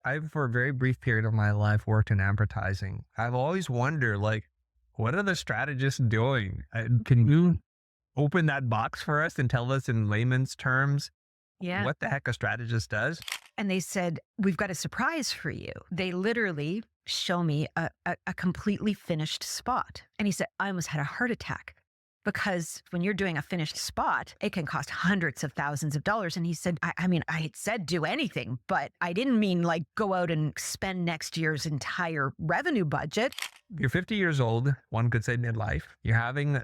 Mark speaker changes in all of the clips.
Speaker 1: I've for a very brief period of my life worked in advertising. I've always wondered, like, what are the strategists doing? Can you open that box for us and tell us in layman's terms
Speaker 2: Yeah.
Speaker 1: what the heck a strategist does?
Speaker 2: And they said, "We've got a surprise for you." They literally show me a completely finished spot. And he said, I almost had a heart attack because when you're doing a finished spot, it can cost hundreds of thousands of dollars. And he said, I mean, I had said do anything, but I didn't mean like go out and spend next year's entire revenue budget.
Speaker 1: You're 50 years old. One could say midlife. You're having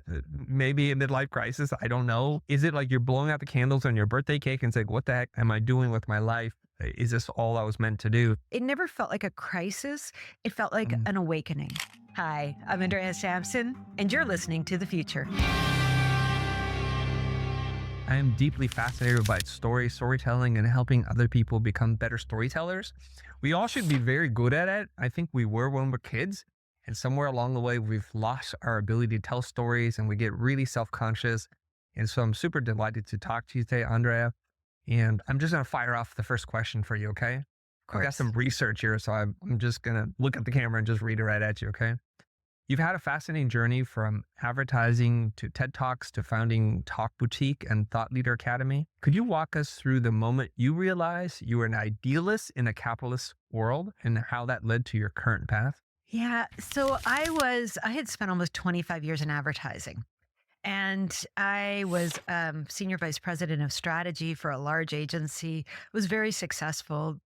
Speaker 1: maybe a midlife crisis. I don't know. Is it like you're blowing out the candles on your birthday cake and saying, what the heck am I doing with my life? Is this all I was meant to do?
Speaker 2: It never felt like a crisis. It felt like
Speaker 1: Mm.
Speaker 2: an awakening. Hi, I'm Andrea Sampson, and you're listening to The Future.
Speaker 1: I am deeply fascinated by storytelling, and helping other people become better storytellers. We all should be very good at it. I think we were when we're kids. And somewhere along the way, we've lost our ability to tell stories and we get really self conscious. And so I'm super delighted to talk to you today, Andrea. And I'm just going to fire off the first question for you, okay?
Speaker 2: Of
Speaker 1: I've got
Speaker 2: course.
Speaker 1: some research here, so I'm just going to look at the camera and just read it right at you, okay? You've had a fascinating journey from advertising to TED Talks to founding Talk Boutique and Thought Leader Academy. Could you walk us through the moment you realized you were an idealist in a capitalist world and how that led to your current path?
Speaker 2: Yeah. So I had spent almost 25 years in advertising. And I was senior vice president of strategy for a large agency, was very successful.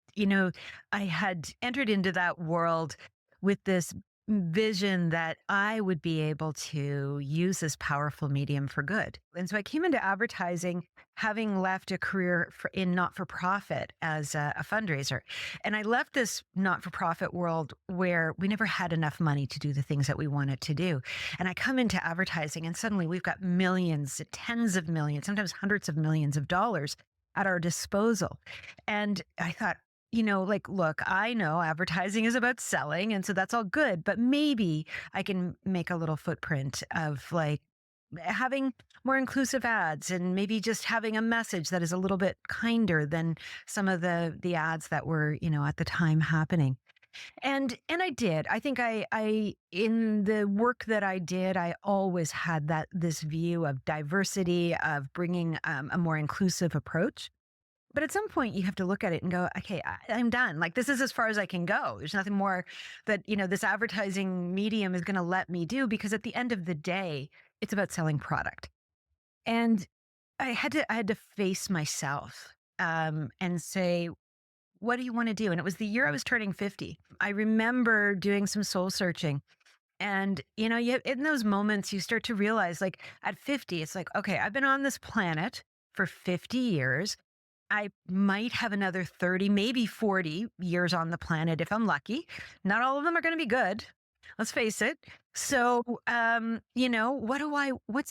Speaker 2: I had entered into that world with this vision that I would be able to use this powerful medium for good. And so I came into advertising having left a career in not for profit as a fundraiser. And I left this not for profit world where we never had enough money to do the things that we wanted to do. And I come into advertising and suddenly we've got millions, tens of millions, sometimes hundreds of millions of dollars at our disposal. And I thought, like, look, I know advertising is about selling. And so that's all good, but maybe I can make a little footprint of like having more inclusive ads and maybe just having a message that is a little bit kinder than some of the ads that were, at the time happening. And I did. I think I in the work that I did, I always had this view of diversity, of bringing a more inclusive approach. But at some point, you have to look at it and go, okay, I'm done. Like, this is as far as I can go. There's nothing more that, this advertising medium is going to let me do because at the end of the day, it's about selling product. And I had to face myself and say, what do you want to do? And it was the year I was turning 50. I remember doing some soul searching. And, in those moments, you start to realize, like, at 50, it's like, okay, I've been on this planet for 50 years. I might have another 30, maybe 40 years on the planet if I'm lucky. Not all of them are going to be good. Let's face it. So, what's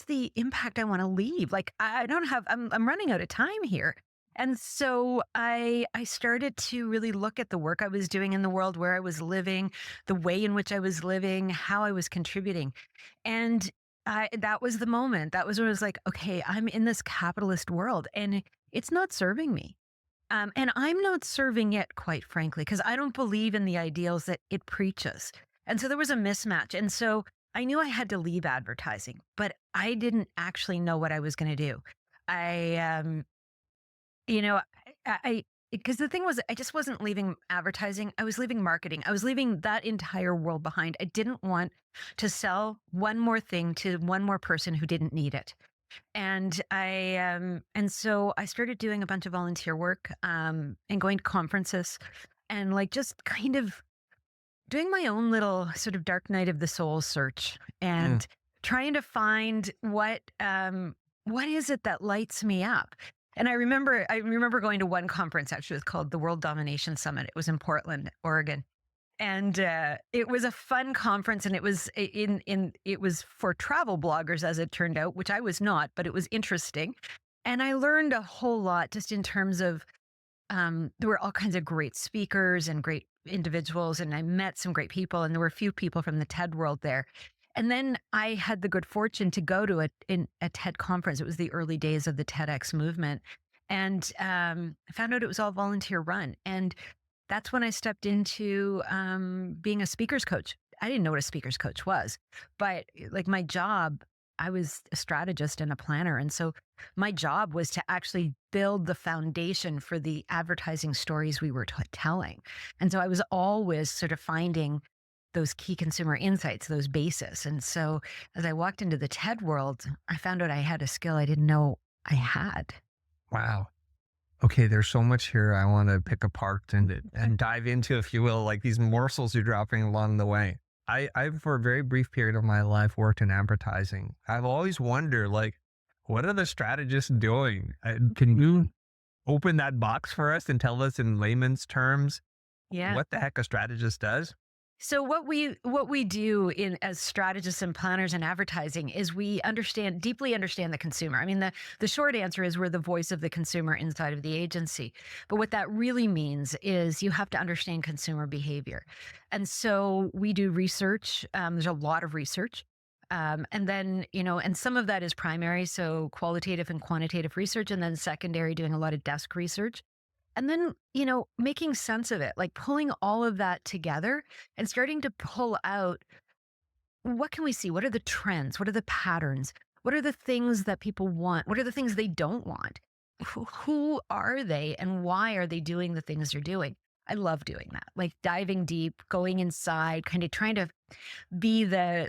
Speaker 2: the impact I want to leave? Like, I don't have, I'm running out of time here. And so I started to really look at the work I was doing in the world, where I was living, the way in which I was living, how I was contributing. And that was the moment. That was when I was like, okay, I'm in this capitalist world and it's not serving me. And I'm not serving it, quite frankly, because I don't believe in the ideals that it preaches. And so there was a mismatch. And so I knew I had to leave advertising, but I didn't actually know what I was going to do. I, you know, because the thing was, I just wasn't leaving advertising. I was leaving marketing. I was leaving that entire world behind. I didn't want to sell one more thing to one more person who didn't need it. And so I started doing a bunch of volunteer work, and going to conferences and like just kind of doing my own little sort of dark night of the soul search
Speaker 1: Mm.
Speaker 2: and trying to find what is it that lights me up. And I remember going to one conference, actually. It was called the World Domination Summit. It was in Portland, Oregon. And it was a fun conference, and it was it was for travel bloggers, as it turned out, which I was not, but it was interesting. And I learned a whole lot just in terms of there were all kinds of great speakers and great individuals, and I met some great people, and there were a few people from the TED world there. And then I had the good fortune to go to a TED conference. It was the early days of the TEDx movement, and I found out it was all volunteer run. And that's when I stepped into being a speaker's coach. I didn't know what a speaker's coach was, but like my job, I was a strategist and a planner. And so my job was to actually build the foundation for the advertising stories we were telling. And so I was always sort of finding those key consumer insights, those bases. And so as I walked into the TED world, I found out I had a skill I didn't know I had.
Speaker 1: Wow. Okay, there's so much here I want to pick apart and dive into, if you will, like these morsels you're dropping along the way. I for a very brief period of my life worked in advertising. I've always wondered, like, what are the strategists doing? Can you open that box for us and tell us in layman's terms
Speaker 2: Yeah.
Speaker 1: what the heck a strategist does?
Speaker 2: So what we do in as strategists and planners in advertising is we deeply understand the consumer. I mean, the short answer is we're the voice of the consumer inside of the agency. But what that really means is you have to understand consumer behavior. And so we do research. There's a lot of research. And then, and some of that is primary, so qualitative and quantitative research, and then secondary, doing a lot of desk research. And then, making sense of it, like pulling all of that together and starting to pull out what can we see? What are the trends? What are the patterns? What are the things that people want? What are the things they don't want? Who are they and why are they doing the things they're doing? I love doing that, like diving deep, going inside, kind of trying to be the,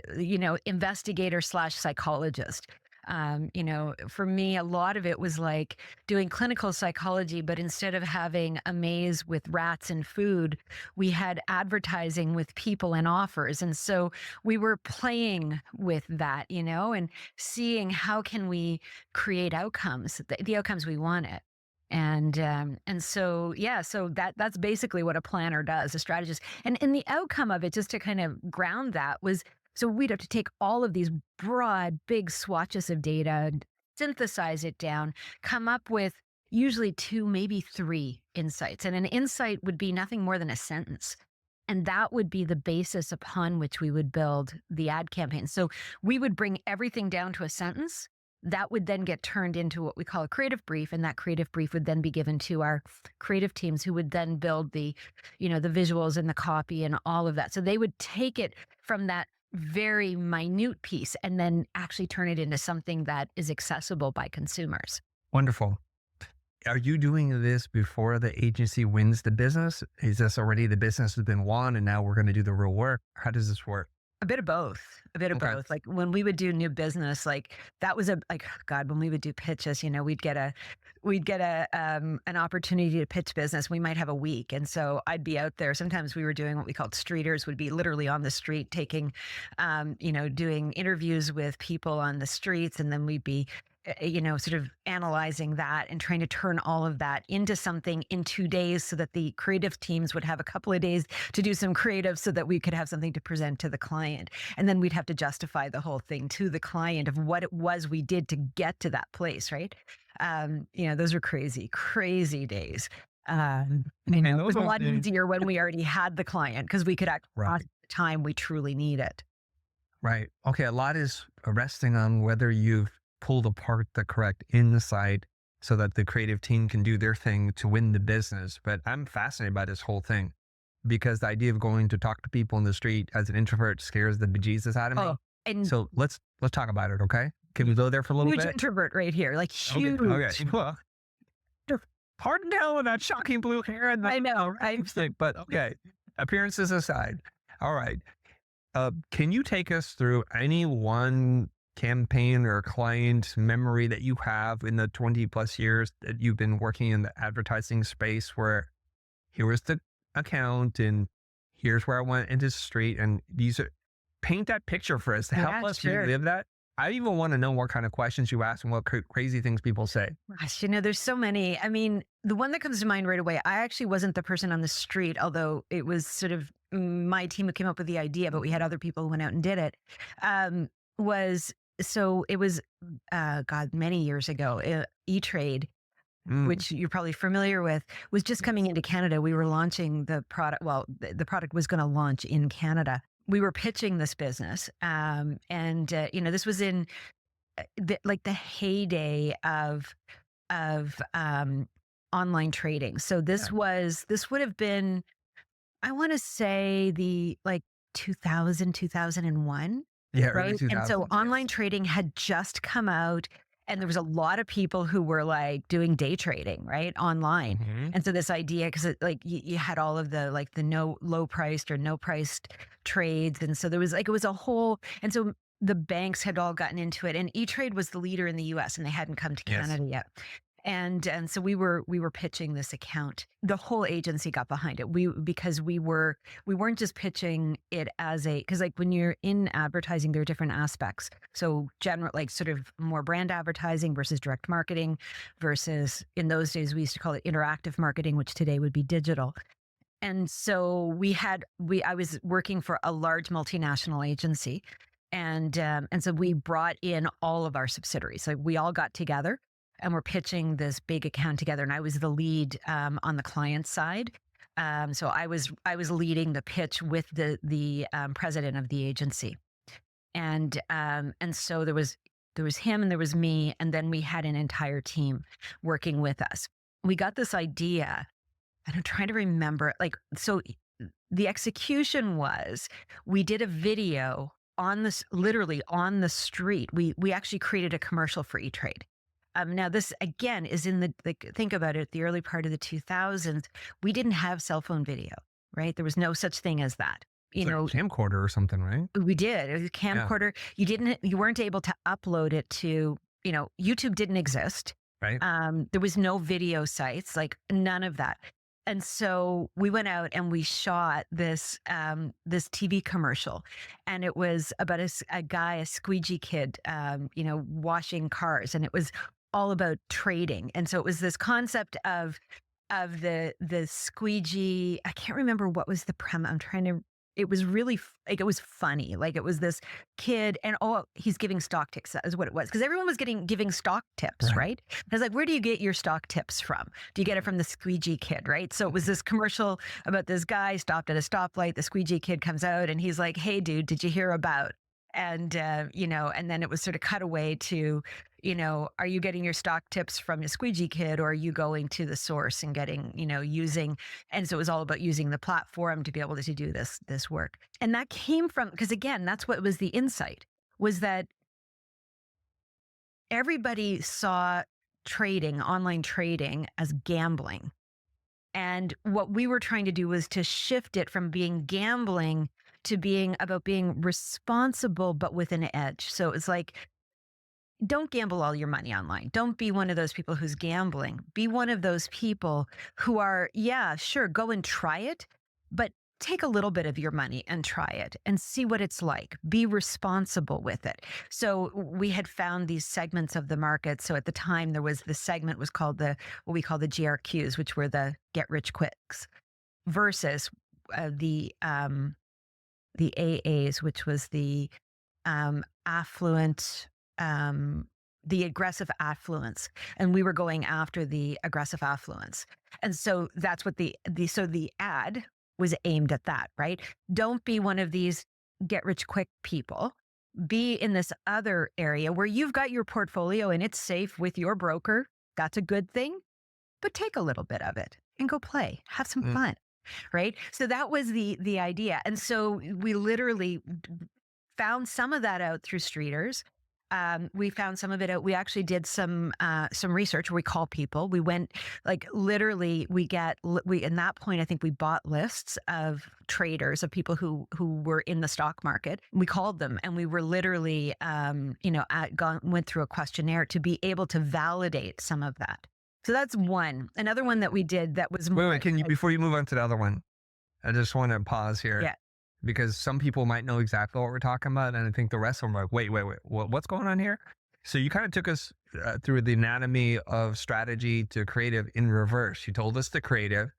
Speaker 2: investigator slash psychologist. For me, a lot of it was like doing clinical psychology, but instead of having a maze with rats and food, we had advertising with people and offers. And so we were playing with that, and seeing how can we create outcomes, the outcomes we wanted. And so yeah, so that's basically what a planner does, a strategist. And the outcome of it, just to kind of ground that, was so we'd have to take all of these broad, big swatches of data, and synthesize it down, come up with usually two, maybe three insights. And an insight would be nothing more than a sentence. And that would be the basis upon which we would build the ad campaign. So we would bring everything down to a sentence. That would then get turned into what we call a creative brief. And that creative brief would then be given to our creative teams, who would then build the visuals and the copy and all of that. So they would take it from that very minute piece and then actually turn it into something that is accessible by consumers.
Speaker 1: Wonderful. Are you doing this before the agency wins the business? Is this already the business has been won and now we're going to do the real work? How does this work?
Speaker 2: A bit of both. A bit of
Speaker 1: Okay.
Speaker 2: both. Like when we would do new business, like that was God, when we would do pitches, we'd get an opportunity to pitch business. We might have a week. And so I'd be out there. Sometimes we were doing what we called streeters, would be literally on the street taking doing interviews with people on the streets. And then we'd be sort of analyzing that and trying to turn all of that into something in 2 days so that the creative teams would have a couple of days to do some creative so that we could have something to present to the client. And then we'd have to justify the whole thing to the client of what it was we did to get to that place, right? Those were crazy, crazy days.
Speaker 1: And
Speaker 2: It
Speaker 1: those
Speaker 2: was a
Speaker 1: are
Speaker 2: lot easier when we already had the client because we could act
Speaker 1: right.
Speaker 2: the time we truly need it.
Speaker 1: Right. Okay. A lot is resting on whether you've pulled apart the correct insight so that the creative team can do their thing to win the business. But I'm fascinated by this whole thing because the idea of going to talk to people in the street as an introvert scares the bejesus out of me.
Speaker 2: Oh, and
Speaker 1: So let's talk about it. Okay. Can we go there for a little
Speaker 2: huge
Speaker 1: bit?
Speaker 2: introvert right here, like
Speaker 1: Okay.
Speaker 2: huge.
Speaker 1: Okay. Well, pardon hell with that shocking blue hair and
Speaker 2: I
Speaker 1: the
Speaker 2: know, right?
Speaker 1: lipstick, but okay. Appearances aside. All right. Can you take us through any one campaign or client memory that you have in the 20 plus years that you've been working in the advertising space where here was the account and here's where I went into the street and these are paint that picture for us to help
Speaker 2: Yeah,
Speaker 1: us
Speaker 2: sure.
Speaker 1: relive that? I even want to know what kind of questions you ask and what crazy things people say.
Speaker 2: Gosh, there's so many. I mean, the one that comes to mind right away, I actually wasn't the person on the street, although it was sort of my team who came up with the idea, but we had other people who went out and did it. Was so it was, God, many years ago, E-Trade,
Speaker 1: Mm,
Speaker 2: which you're probably familiar with, was just coming into Canada. We were launching the product. Well, the product was going to launch in Canada. We were pitching this business. This was in the heyday of online trading. So
Speaker 1: yeah.
Speaker 2: this would have been I want to say the like 2000, 2001,
Speaker 1: Yeah, early
Speaker 2: right? And so
Speaker 1: 2000s.
Speaker 2: online
Speaker 1: Yes.
Speaker 2: trading had just come out, and there was a lot of people who were like doing day trading, right? Online.
Speaker 1: Hmm.
Speaker 2: And so this idea, because like you had all of the like the no low priced or no priced trades. And so there was like, it was a whole, and so the banks had all gotten into it, and E-Trade was the leader in the US and they hadn't come to
Speaker 1: Yes.
Speaker 2: Canada yet. And so we were pitching this account. The whole agency got behind it. Because we weren't just pitching it as a, because like when you're in advertising, there are different aspects. So general, like sort of more brand advertising versus direct marketing versus, in those days we used to call it interactive marketing, which today would be digital. And so I was working for a large multinational agency, and so we brought in all of our subsidiaries. Like we all got together and we're pitching this big account together. And I was the lead on the client side. So I was leading the pitch with the president of the agency, and so there was him and there was me, and then we had an entire team working with us. We got this idea, and I'm trying to remember, like, so the execution was we did a video on this, literally on the street. We actually created a commercial for E-Trade. Now this again is in the, like, think about it, the early part of the 2000s. We didn't have cell phone video, right? There was no such thing as that. You
Speaker 1: It's like a
Speaker 2: know,
Speaker 1: camcorder or something, right?
Speaker 2: we did. It was a
Speaker 1: Yeah.
Speaker 2: camcorder. You weren't able to upload it to, YouTube didn't exist.
Speaker 1: Right.
Speaker 2: There was no video sites, like none of that. And so we went out and we shot this TV commercial, and it was about a guy, a squeegee kid, washing cars, and it was all about trading. And so it was this concept of the squeegee. I can't remember what was the premise. I'm trying to. It was really like, it was funny. Like it was this kid, and he's giving stock tips. That is what it was, because everyone was giving stock tips,
Speaker 1: Right.
Speaker 2: right? I was like, where do you get your stock tips from? Do you get it from the squeegee kid, right? So it was this commercial about this guy stopped at a stoplight. The squeegee kid comes out and he's like, "Hey, dude, did you hear about?" And then it was sort of cut away to, are you getting your stock tips from your squeegee kid, or are you going to the source and getting, using, and so it was all about using the platform to be able to do this work. And that came from, because again, that's what was the insight, was that everybody saw trading, online trading, as gambling. And what we were trying to do was to shift it from being gambling to being about being responsible, but with an edge. So it's like, don't gamble all your money online. Don't be one of those people who's gambling. Be one of those people who are, yeah, sure, go and try it, but take a little bit of your money and try it and see what it's like. Be responsible with it. So we had found these segments of the market. So at the time, there was the segment was called what we call the GRQs, which were the get rich quicks, versus the AAs, which was affluent, the aggressive affluence, and we were going after the aggressive affluence. And so that's what the ad was aimed at, that, right? Don't be one of these get rich quick people. Be in this other area where you've got your portfolio and it's safe with your broker. That's a good thing, but take a little bit of it and go play, have some
Speaker 1: Mm.
Speaker 2: fun, right? So that was the idea. And so we literally found some of that out through streeters. We found some of it out. We actually did some research where we call people. We went, like, literally, we in that point, I think we bought lists of traders, of people who were in the stock market. We called them, and we were literally went through a questionnaire to be able to validate some of that. So that's one. Another one that we did that was
Speaker 1: Wait,
Speaker 2: more,
Speaker 1: wait. Can you, before you move on to the other one, I just want to pause here
Speaker 2: yeah,
Speaker 1: because some people might know exactly what we're talking about, and I think the rest of them are like, wait, wait, wait, what's going on here? So you kind of took us through the anatomy of strategy to creative in reverse. You told us the creative,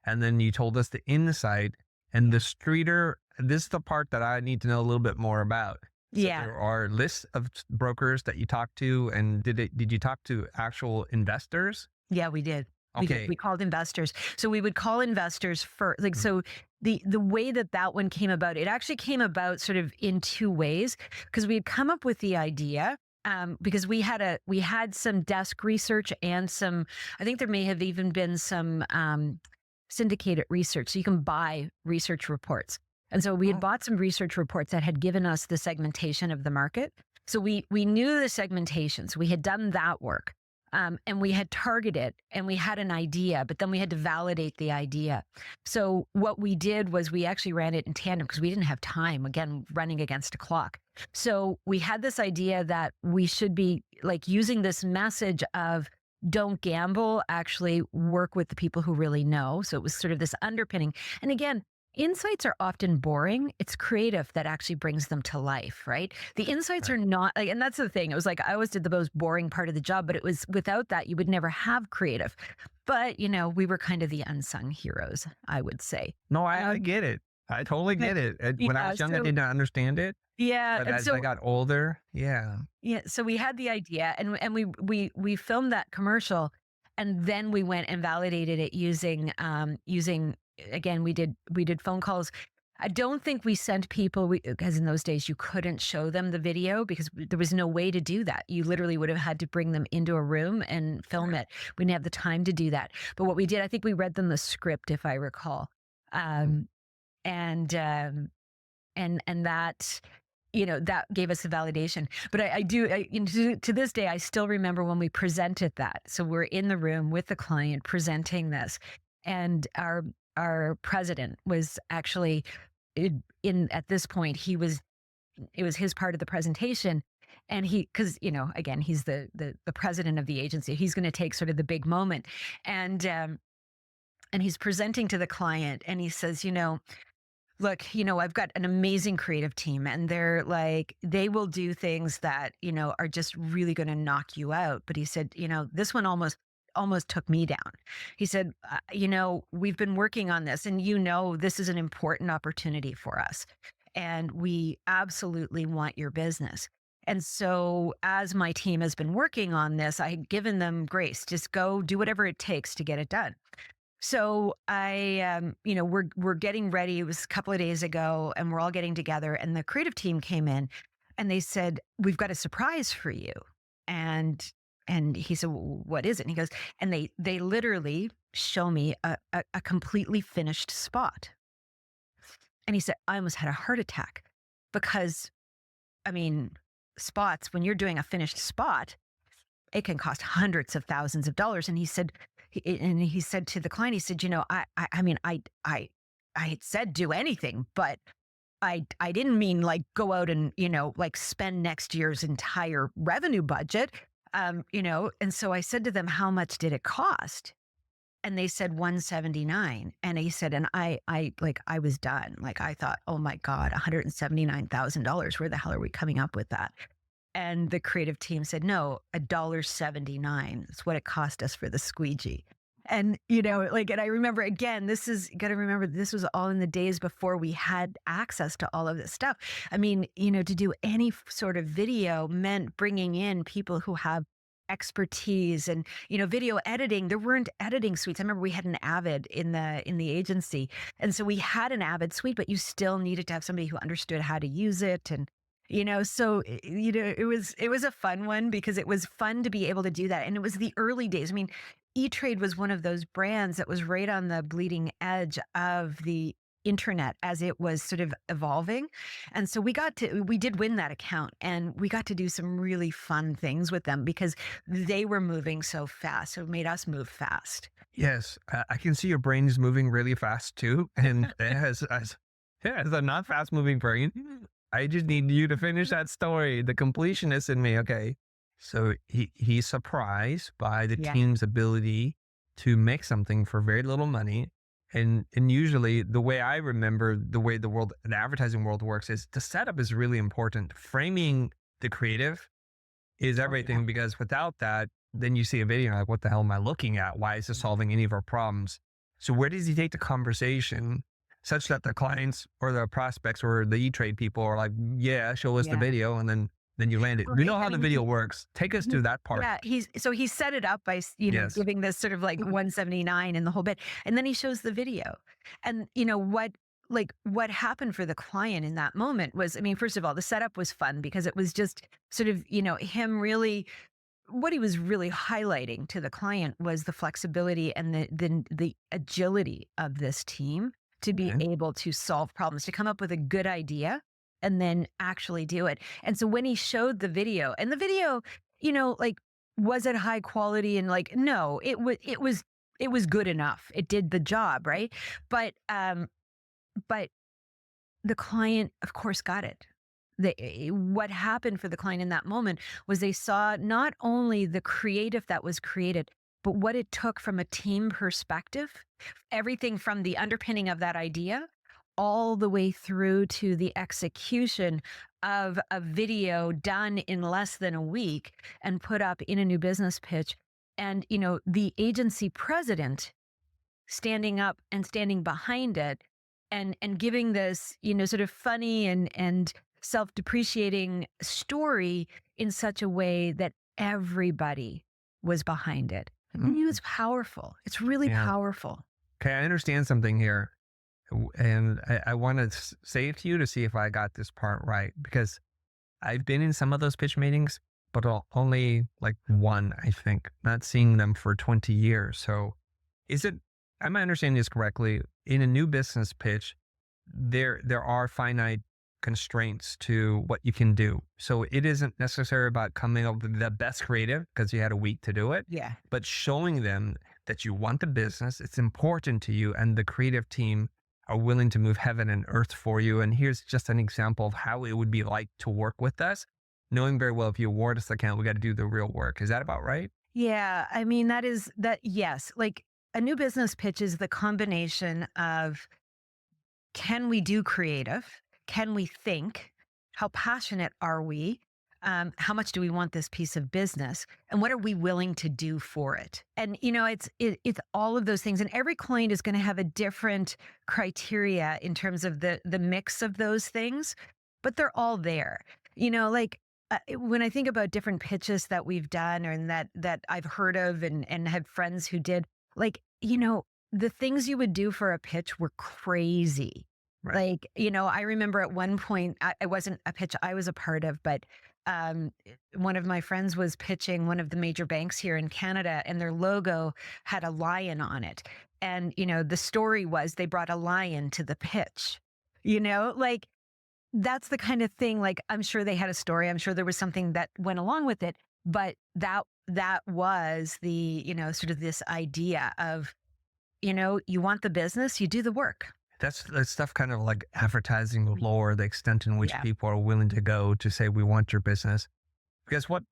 Speaker 1: and then you told us the insight and the streeter. This is the part that I need to know a little bit more about. So
Speaker 2: yeah.
Speaker 1: there are lists of brokers that you talked to, and did you talk to actual investors?
Speaker 2: Yeah, we did. We did.
Speaker 1: Okay.
Speaker 2: We called investors. So we would call investors first. Like,
Speaker 1: Mm.
Speaker 2: so the way that one came about, it actually came about sort of in two ways, because we had come up with the idea. Because we had some desk research and some, I think there may have even been some syndicated research. So you can buy research reports. And so we had
Speaker 1: Oh,
Speaker 2: bought some research reports that had given us the segmentation of the market. So we knew the segmentation. So we had done that work. And we had targeted and we had an idea, but then we had to validate the idea. So what we did was we actually ran it in tandem because we didn't have time, again, running against a clock. So we had this idea that we should be like using this message of don't gamble, actually work with the people who really know. So it was sort of this underpinning. And again, insights are often boring. It's creative that actually brings them to life, right? The insights
Speaker 1: right.
Speaker 2: are not like, and that's the thing. It was like I always did the most boring part of the job, but it was without that, you would never have creative. But, we were kind of the unsung heroes, I would say.
Speaker 1: No, I
Speaker 2: Um,
Speaker 1: get it. I totally
Speaker 2: but
Speaker 1: get it. And when I
Speaker 2: yeah,
Speaker 1: was young, I
Speaker 2: so
Speaker 1: did not understand it,
Speaker 2: yeah,
Speaker 1: but
Speaker 2: and
Speaker 1: as I
Speaker 2: so
Speaker 1: got older, yeah.
Speaker 2: yeah, so we had the idea and we filmed that commercial and then we went and validated it using again we did phone calls. I don't think we sent people because in those days you couldn't show them the video because there was no way to do that. You literally would have had to bring them into a room and film it. We didn't have the time to do that. But what we did, I think we read them the script if I recall. Um and and that that gave us a validation. But I do, to this day, I still remember when we presented that. So we're in the room with the client presenting this, and our president was actually in at this point. It was his part of the presentation, and because again, he's the president of the agency. He's going to take sort of the big moment, and and he's presenting to the client, and he says, look, I've got an amazing creative team and they're like, they will do things that, are just really going to knock you out. But he said, this one almost took me down. He said, we've been working on this and this is an important opportunity for us. And we absolutely want your business. And so as my team has been working on this, I had given them grace. Just go do whatever it takes to get it done. So we're getting ready. It was a couple of days ago, and we're all getting together. And the creative team came in, and they said, "We've got a surprise for you." And he said, "What is it?" And he goes, and they literally show me a completely finished spot. And he said, "I almost had a heart attack because, I mean, spots when you're doing a finished spot, it can cost hundreds of thousands of dollars." And he said to the client, he said, I mean, I had said do anything, but I didn't mean like go out and, like spend next year's entire revenue budget. And so I said to them, how much did it cost? And they said 179. And he said, and I was done. Like I thought, oh my God, $179,000. Where the hell are we coming up with that? And the creative team said, no, $1.79. It's what it cost us for the squeegee. And, and I remember again, got to remember, this was all in the days before we had access to all of this stuff. I mean, to do any sort of video meant bringing in people who have expertise and, video editing. There weren't editing suites. I remember we had an Avid in the agency. And so we had an Avid suite, but you still needed to have somebody who understood how to use it. And so it was a fun one because it was fun to be able to do that, and it was the early days. I mean, E-Trade was one of those brands that was right on the bleeding edge of the internet as it was sort of evolving, and so we did win that account, and we got to do some really fun things with them because they were moving so fast, so it made us move fast.
Speaker 1: Yes, I can see your brain is moving really fast too. And as a not fast moving brain, I just need you to finish that story. The completionist in me. Okay. So he's surprised by the
Speaker 2: Yeah,
Speaker 1: team's ability to make something for very little money. And usually the way I remember the way the advertising world works is the setup is really important. Framing the creative is
Speaker 2: oh yeah,
Speaker 1: everything because without that, then you see a video and you're like, what the hell am I looking at? Why is this solving any of our problems? So where does he take the conversation such that the clients or the prospects or the E-Trade people are like, yeah, show us the
Speaker 2: yeah.
Speaker 1: video, and then you land it. We
Speaker 2: Right.
Speaker 1: know
Speaker 2: I
Speaker 1: how the
Speaker 2: mean,
Speaker 1: video works. Take us
Speaker 2: Mhm.
Speaker 1: to that part.
Speaker 2: Yeah, he set it up by,
Speaker 1: Yes.
Speaker 2: giving this sort of like 179 and the whole bit. And then he shows the video. And what happened for the client in that moment was, I mean, first of all, the setup was fun because it was just sort of, him really what he was really highlighting to the client was the flexibility and the agility of this team to be
Speaker 1: Okay.
Speaker 2: able to solve problems, to come up with a good idea and then actually do it. And so when he showed the video, and the video, like, was it high quality? And like, no, it was good enough. It did the job, right? But the client, of course, got it. What happened for the client in that moment was they saw not only the creative that was created, but what it took from a team perspective, everything from the underpinning of that idea all the way through to the execution of a video done in less than a week and put up in a new business pitch. And, the agency president standing up and standing behind it and giving this, sort of funny and self-depreciating story in such a way that everybody was behind it. And it
Speaker 1: Mm,
Speaker 2: was powerful. It's really
Speaker 1: yeah.
Speaker 2: powerful.
Speaker 1: Okay, I understand something here. And I want to say it to you to see if I got this part right, because I've been in some of those pitch meetings, but only like one, I think, not seeing them for 20 years. So is it, am I understanding this correctly? In a new business pitch, there are finite constraints to what you can do. So it isn't necessarily about coming up with the best creative because you had a week to do it,
Speaker 2: Yeah.
Speaker 1: but showing them that you want the business, it's important to you, and the creative team are willing to move heaven and earth for you. And here's just an example of how it would be like to work with us, knowing very well if you award us the account, we got to do the real work. Is that about right?
Speaker 2: Yeah. I mean, yes. Like, a new business pitch is the combination of, can we do creative? Can we think? How passionate are we? How much do we want this piece of business? And what are we willing to do for it? And it's all of those things. And every client is going to have a different criteria in terms of the mix of those things, but they're all there. Like, when I think about different pitches that we've done or that I've heard of and had friends who did, like, the things you would do for a pitch were crazy.
Speaker 1: Right.
Speaker 2: Like, I remember at one point, it wasn't a pitch I was a part of, but one of my friends was pitching one of the major banks here in Canada, and their logo had a lion on it. And, the story was they brought a lion to the pitch, like, that's the kind of thing. Like, I'm sure they had a story. I'm sure there was something that went along with it, but that was the, sort of this idea of, you want the business, you do the work.
Speaker 1: That's stuff kind of like advertising lore, the extent in which
Speaker 2: Yeah.
Speaker 1: people are willing to go to say, we want your business. Because what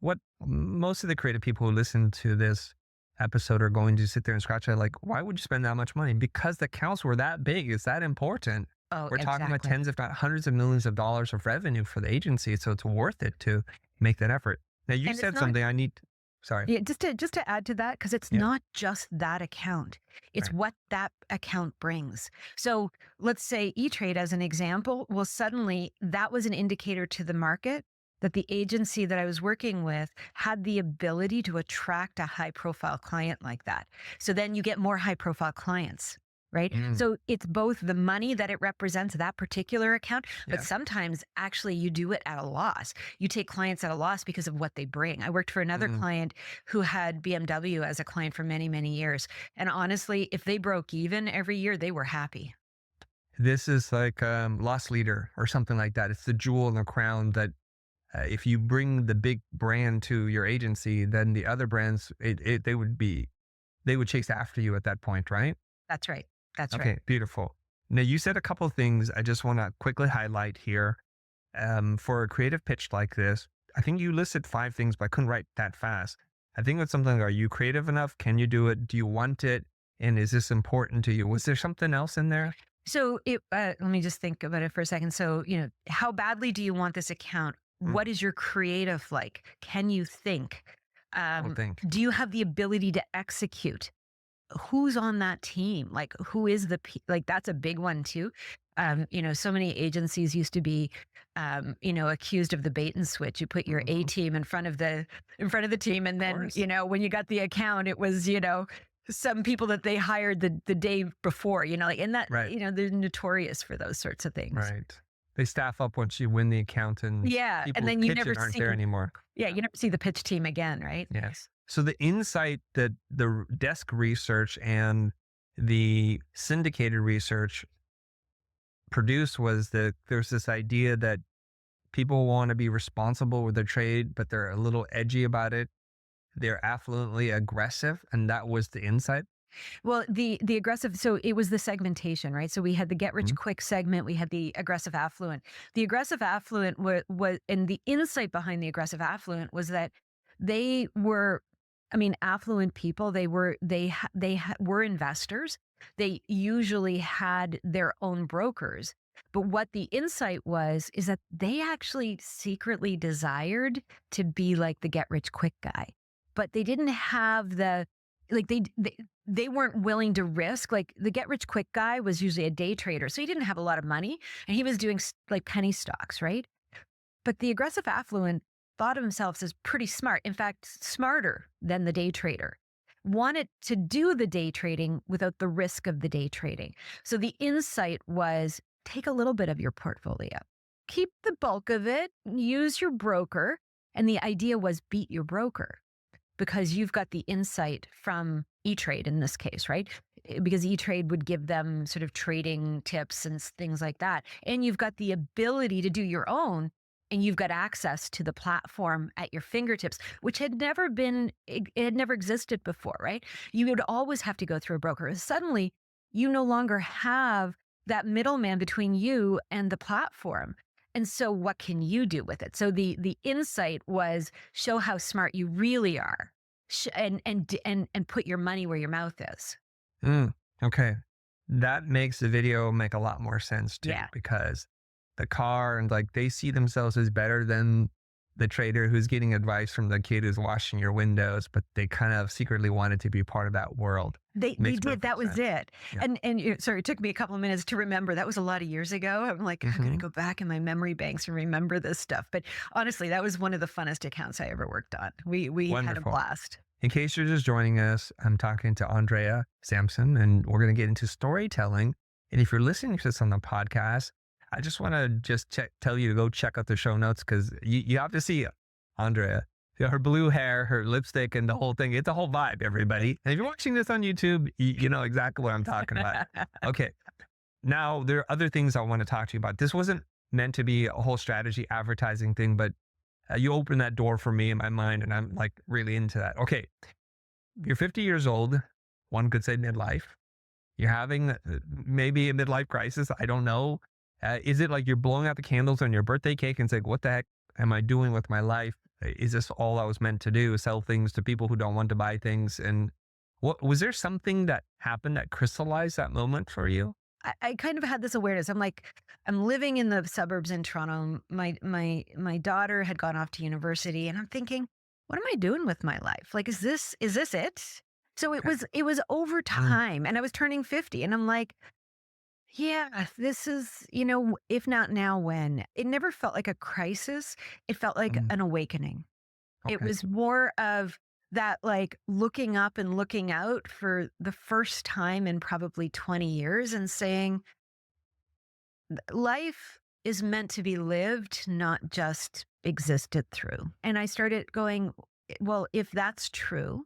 Speaker 1: most of the creative people who listen to this episode are going to sit there and scratch their like, why would you spend that much money? Because the accounts were that big. It's that important.
Speaker 2: Oh,
Speaker 1: We're talking about
Speaker 2: exactly.
Speaker 1: tens, if not hundreds of millions of dollars of revenue for the agency. So it's worth it to make that effort. Now you
Speaker 2: And it's
Speaker 1: said
Speaker 2: not.
Speaker 1: something I need. Sorry.
Speaker 2: Yeah, just to add to that, because it's
Speaker 1: Yeah.
Speaker 2: not just that account. It's
Speaker 1: Right.
Speaker 2: what that account brings. So let's say E-Trade as an example. Well, suddenly that was an indicator to the market that the agency that I was working with had the ability to attract a high profile client like that. So then you get more high profile clients. Right.
Speaker 1: Mm,
Speaker 2: So it's both the money that it represents, that particular account, but
Speaker 1: yeah.
Speaker 2: sometimes actually you do it at a loss. You take clients at a loss because of what they bring. I worked for another
Speaker 1: Mm.
Speaker 2: client who had BMW as a client for many, many years. And honestly, if they broke even every year, they were happy.
Speaker 1: This is like lost leader or something like that. It's the jewel in the crown that if you bring the big brand to your agency, then the other brands, they would chase after you at that point, right?
Speaker 2: That's right. That's right.
Speaker 1: Okay, beautiful. Now you said a couple of things I just want to quickly highlight here. For a creative pitch like this, I think you listed 5 things, but I couldn't write that fast. I think it's something, are you creative enough? Can you do it? Do you want it? And is this important to you? Was there something else in there?
Speaker 2: So let me just think about it for a second. So, how badly do you want this account?
Speaker 1: Mm,
Speaker 2: What is your creative like? Can you think?
Speaker 1: I would think.
Speaker 2: Do you have the ability to execute? Who's on that team? Like, who is like, that's a big one too. So many agencies used to be, accused of the bait and switch. You put your A
Speaker 1: Mhm,
Speaker 2: team in front of the team. And
Speaker 1: of
Speaker 2: then,
Speaker 1: course.
Speaker 2: when you got the account, it was, some people that they hired the day before, like, and that,
Speaker 1: Right.
Speaker 2: they're notorious for those sorts of things.
Speaker 1: Right. They staff up once you win the account, and
Speaker 2: Yeah, and
Speaker 1: people who
Speaker 2: then you
Speaker 1: pitch
Speaker 2: never
Speaker 1: it aren't
Speaker 2: see
Speaker 1: there anymore.
Speaker 2: yeah, you never see the pitch team again, right?
Speaker 1: Yes. So the insight that the desk research and the syndicated research produced was that there's this idea that people want to be responsible with their trade, but they're a little edgy about it. They're affluently aggressive, and that was the insight.
Speaker 2: Well, the aggressive, so it was the segmentation, right? So we had the get rich
Speaker 1: Mhm.
Speaker 2: quick segment, we had the aggressive affluent. The aggressive affluent was, and the insight behind the aggressive affluent was that they were, I mean, affluent people. Were investors. They usually had their own brokers. But what the insight was is that they actually secretly desired to be like the get rich quick guy, but they didn't have the like they weren't willing to risk. Like the get rich quick guy was usually a day trader, so he didn't have a lot of money, and he was doing like penny stocks, right? But the aggressive affluent thought of themselves as pretty smart, in fact smarter than the day trader, wanted to do the day trading without the risk of the day trading. So the insight was, take a little bit of your portfolio, keep the bulk of it, use your broker. And the idea was, beat your broker, because you've got the insight from E-Trade in this case, right? Because E-Trade would give them sort of trading tips and things like that. And you've got the ability to do your own, and you've got access to the platform at your fingertips, which had never been, it had never existed before, right? You would always have to go through a broker. Suddenly, you no longer have that middleman between you and the platform. And so what can you do with it? So the insight was, show how smart you really are, and put your money where your mouth is.
Speaker 1: Mm, okay. That makes the video make a lot more sense too,
Speaker 2: Yeah.
Speaker 1: because the car and like they see themselves as better than the trader who's getting advice from the kid who's washing your windows, but they kind of secretly wanted to be part of that world.
Speaker 2: They
Speaker 1: Makes
Speaker 2: did. That
Speaker 1: perfect
Speaker 2: was
Speaker 1: sense.
Speaker 2: it.
Speaker 1: Yeah.
Speaker 2: Sorry, it took me a couple of minutes to remember. That was a lot of years ago. I'm like, I gotta
Speaker 1: Hmm.
Speaker 2: go back in my memory banks and remember this stuff. But honestly, that was one of the funnest accounts I ever worked on. We had a
Speaker 1: Wonderful.
Speaker 2: blast.
Speaker 1: In case you're just joining us, I'm talking to Andrea Sampson, and we're going to get into storytelling. And if you're listening to this on the podcast, I just want to tell you to go check out the show notes, because you have to see Andrea. Her blue hair, her lipstick, and the whole thing. It's a whole vibe, everybody. And if you're watching this on YouTube, you know exactly what I'm talking about. Okay. Now, there are other things I want to talk to you about. This wasn't meant to be a whole strategy advertising thing, but you opened that door for me in my mind, and I'm like really into that. Okay. You're 50 years old. One could say midlife. You're having maybe a midlife crisis. I don't know. Is it like you're blowing out the candles on your birthday cake and saying, what the heck am I doing with my life? Is this all I was meant to do? Sell things to people who don't want to buy things? And what was there something that happened that crystallized that moment for you?
Speaker 2: I kind of had this awareness. I'm like, I'm living in the suburbs in Toronto. My daughter had gone off to university, and I'm thinking, what am I doing with my life? Like, is this it? So
Speaker 1: Okay.
Speaker 2: it was over
Speaker 1: Mm,
Speaker 2: time, and I was turning 50, and I'm like, yeah, this is, if not now, when? It never felt like a crisis. It felt like
Speaker 1: mm,
Speaker 2: an awakening. It
Speaker 1: okay.
Speaker 2: was more of that, like looking up and looking out for the first time in probably 20 years and saying, life is meant to be lived, not just existed through. And I started going, well, if that's true,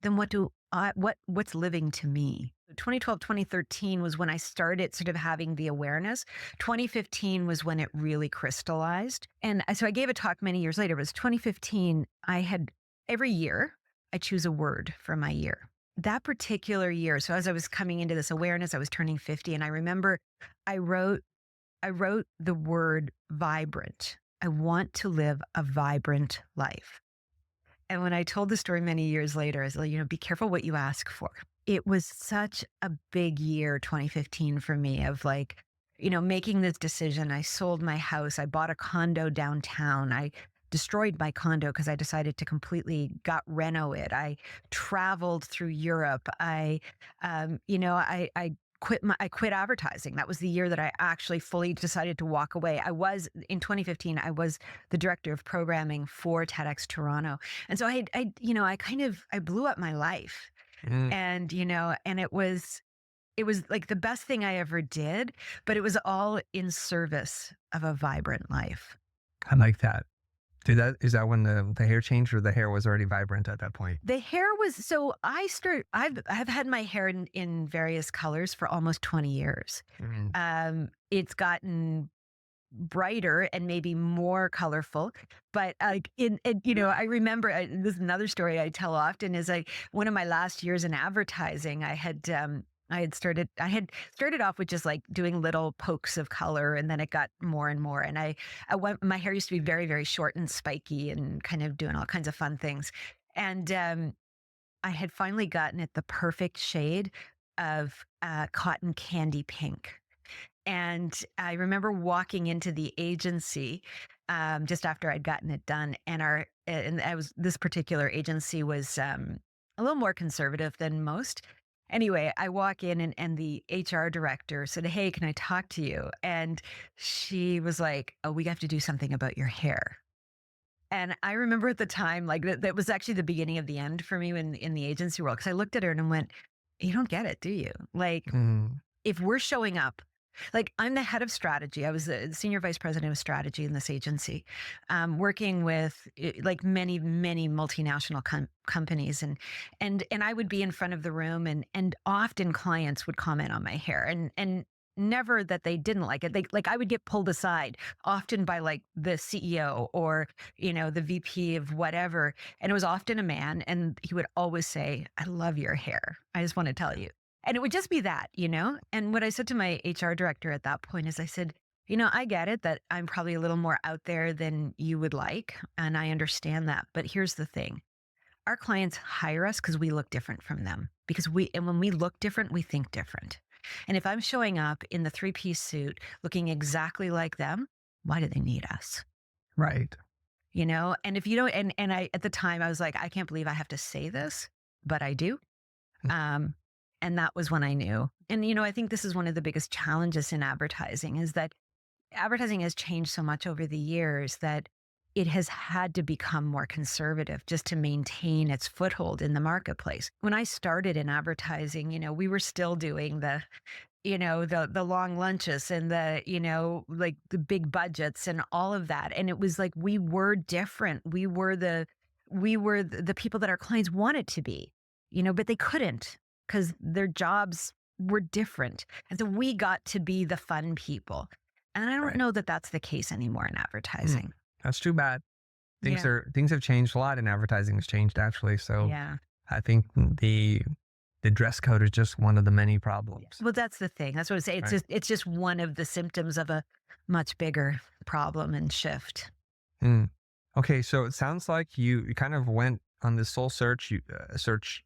Speaker 2: then what's living to me? 2012, 2013 was when I started sort of having the awareness. 2015 was when it really crystallized. And so I gave a talk many years later. It was 2015. I had every year I choose a word for my year. That particular year, so as I was coming into this awareness, I was turning 50, and I remember I wrote I wrote the word vibrant. I want to live a vibrant life. And when I told the story many years later, I said, be careful what you ask for. It was such a big year, 2015, for me, of like, making this decision. I sold my house. I bought a condo downtown. I destroyed my condo because I decided to completely got reno it. I traveled through Europe. I quit advertising. That was the year that I actually fully decided to walk away. I was in 2015. I was the director of programming for TEDx Toronto, and so I blew up my life,
Speaker 1: Mm,
Speaker 2: and it was it was like the best thing I ever did, but it was all in service of a vibrant life.
Speaker 1: I like that. Is that when the hair changed, or the hair was already vibrant at that point?
Speaker 2: The hair was so I've had my hair in various colors for almost 20 years.
Speaker 1: Mm.
Speaker 2: It's gotten brighter and maybe more colorful, but like I remember this is another story I tell often is like one of my last years in advertising, I had started off with just like doing little pokes of color, and then it got more and more. And my hair used to be very, very short and spiky and kind of doing all kinds of fun things. And I had finally gotten it the perfect shade of cotton candy pink. And I remember walking into the agency just after I'd gotten it done, and I was this particular agency was a little more conservative than most. Anyway, I walk in, and the HR director said, "Hey, can I talk to you?" And she was like, "Oh, we have to do something about your hair." And I remember at the time, like that was actually the beginning of the end for me in the agency world. Cause I looked at her and I went, "You don't get it, do you? Like,
Speaker 1: Mm.
Speaker 2: if we're showing up, like I'm the head of strategy. I was the senior vice president of strategy in this agency, working with like many, many multinational companies, and I would be in front of the room, and often clients would comment on my hair, and never that they didn't like it. They like I would get pulled aside often by like the CEO or the VP of whatever, and it was often a man, and he would always say, "I love your hair. I just want to tell you." And it would just be that. And what I said to my HR director at that point is I said, I get it that I'm probably a little more out there than you would like. And I understand that. But here's the thing, our clients hire us because we look different from them. And when we look different, we think different. And if I'm showing up in the three-piece suit looking exactly like them, why do they need us?
Speaker 1: Right.
Speaker 2: And if you don't, and I, at the time, I was like, I can't believe I have to say this, but I do.
Speaker 1: Mm.
Speaker 2: Um, and that was when I knew. And, I think this is one of the biggest challenges in advertising is that advertising has changed so much over the years that it has had to become more conservative just to maintain its foothold in the marketplace. When I started in advertising, we were still doing the long lunches and like the big budgets and all of that. And it was like we were different. We were the people that our clients wanted to be, but they couldn't because their jobs were different. And so we got to be the fun people. And I don't
Speaker 1: Right.
Speaker 2: know that that's the case anymore in
Speaker 1: Mm.
Speaker 2: advertising.
Speaker 1: That's too bad.
Speaker 2: Yeah.
Speaker 1: Things have changed a lot, and advertising has changed actually. So
Speaker 2: Yeah.
Speaker 1: I think the dress code is just one of the many
Speaker 2: Yeah.
Speaker 1: problems.
Speaker 2: Well, that's the thing. That's what I say. It's
Speaker 1: Right.
Speaker 2: just one of the symptoms of a much bigger problem and shift.
Speaker 1: Mm. Okay, so it sounds like you kind of went on this soul search,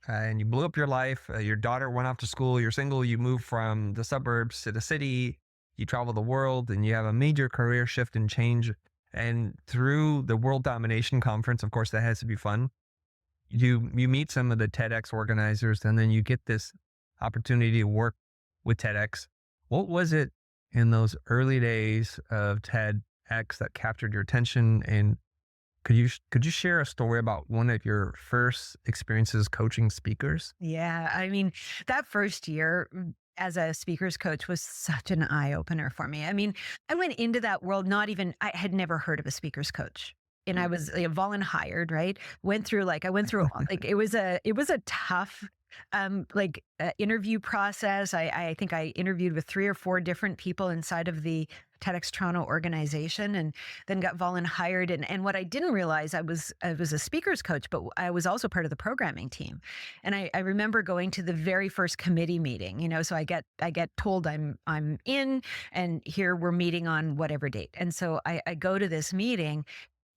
Speaker 1: and you blew up your life. Your daughter went off to school. You're single. You moved from the suburbs to the city. You travel the world, and you have a major career shift and change. And through the World Domination Conference, of course, that has to be fun. You meet some of the TEDx organizers, and then you get this opportunity to work with TEDx. What was it in those early days of TEDx that captured your attention? And could you share a story about one of your first experiences coaching speakers?
Speaker 2: Yeah, I mean, that first year as a speakers coach was such an eye opener for me. I mean, I went into that world not even, I had never heard of a speakers coach. And I was volun hired, right? I went through like it was a tough interview process. I think I interviewed with three or four different people inside of the TEDx Toronto organization, and then got volun hired. And what I didn't realize, I was a speakers coach, but I was also part of the programming team. And I remember going to the very first committee meeting. So I get told I'm in, and here we're meeting on whatever date. And so I go to this meeting,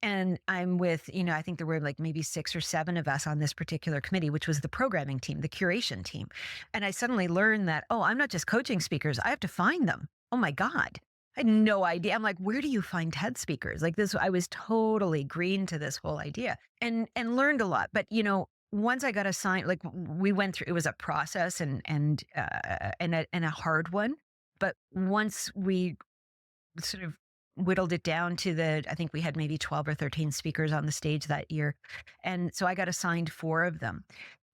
Speaker 2: and I'm with, I think there were like maybe six or seven of us on this particular committee, which was the programming team, the curation team. And I suddenly learned that, oh, I'm not just coaching speakers, I have to find them. Oh my God. I had no idea. I'm like, where do you find TED speakers? Like this, I was totally green to this whole idea, and learned a lot. But once I got assigned, like we went through, it was a process and a hard one. But once we sort of whittled it down to I think we had maybe 12 or 13 speakers on the stage that year. And so I got assigned four of them.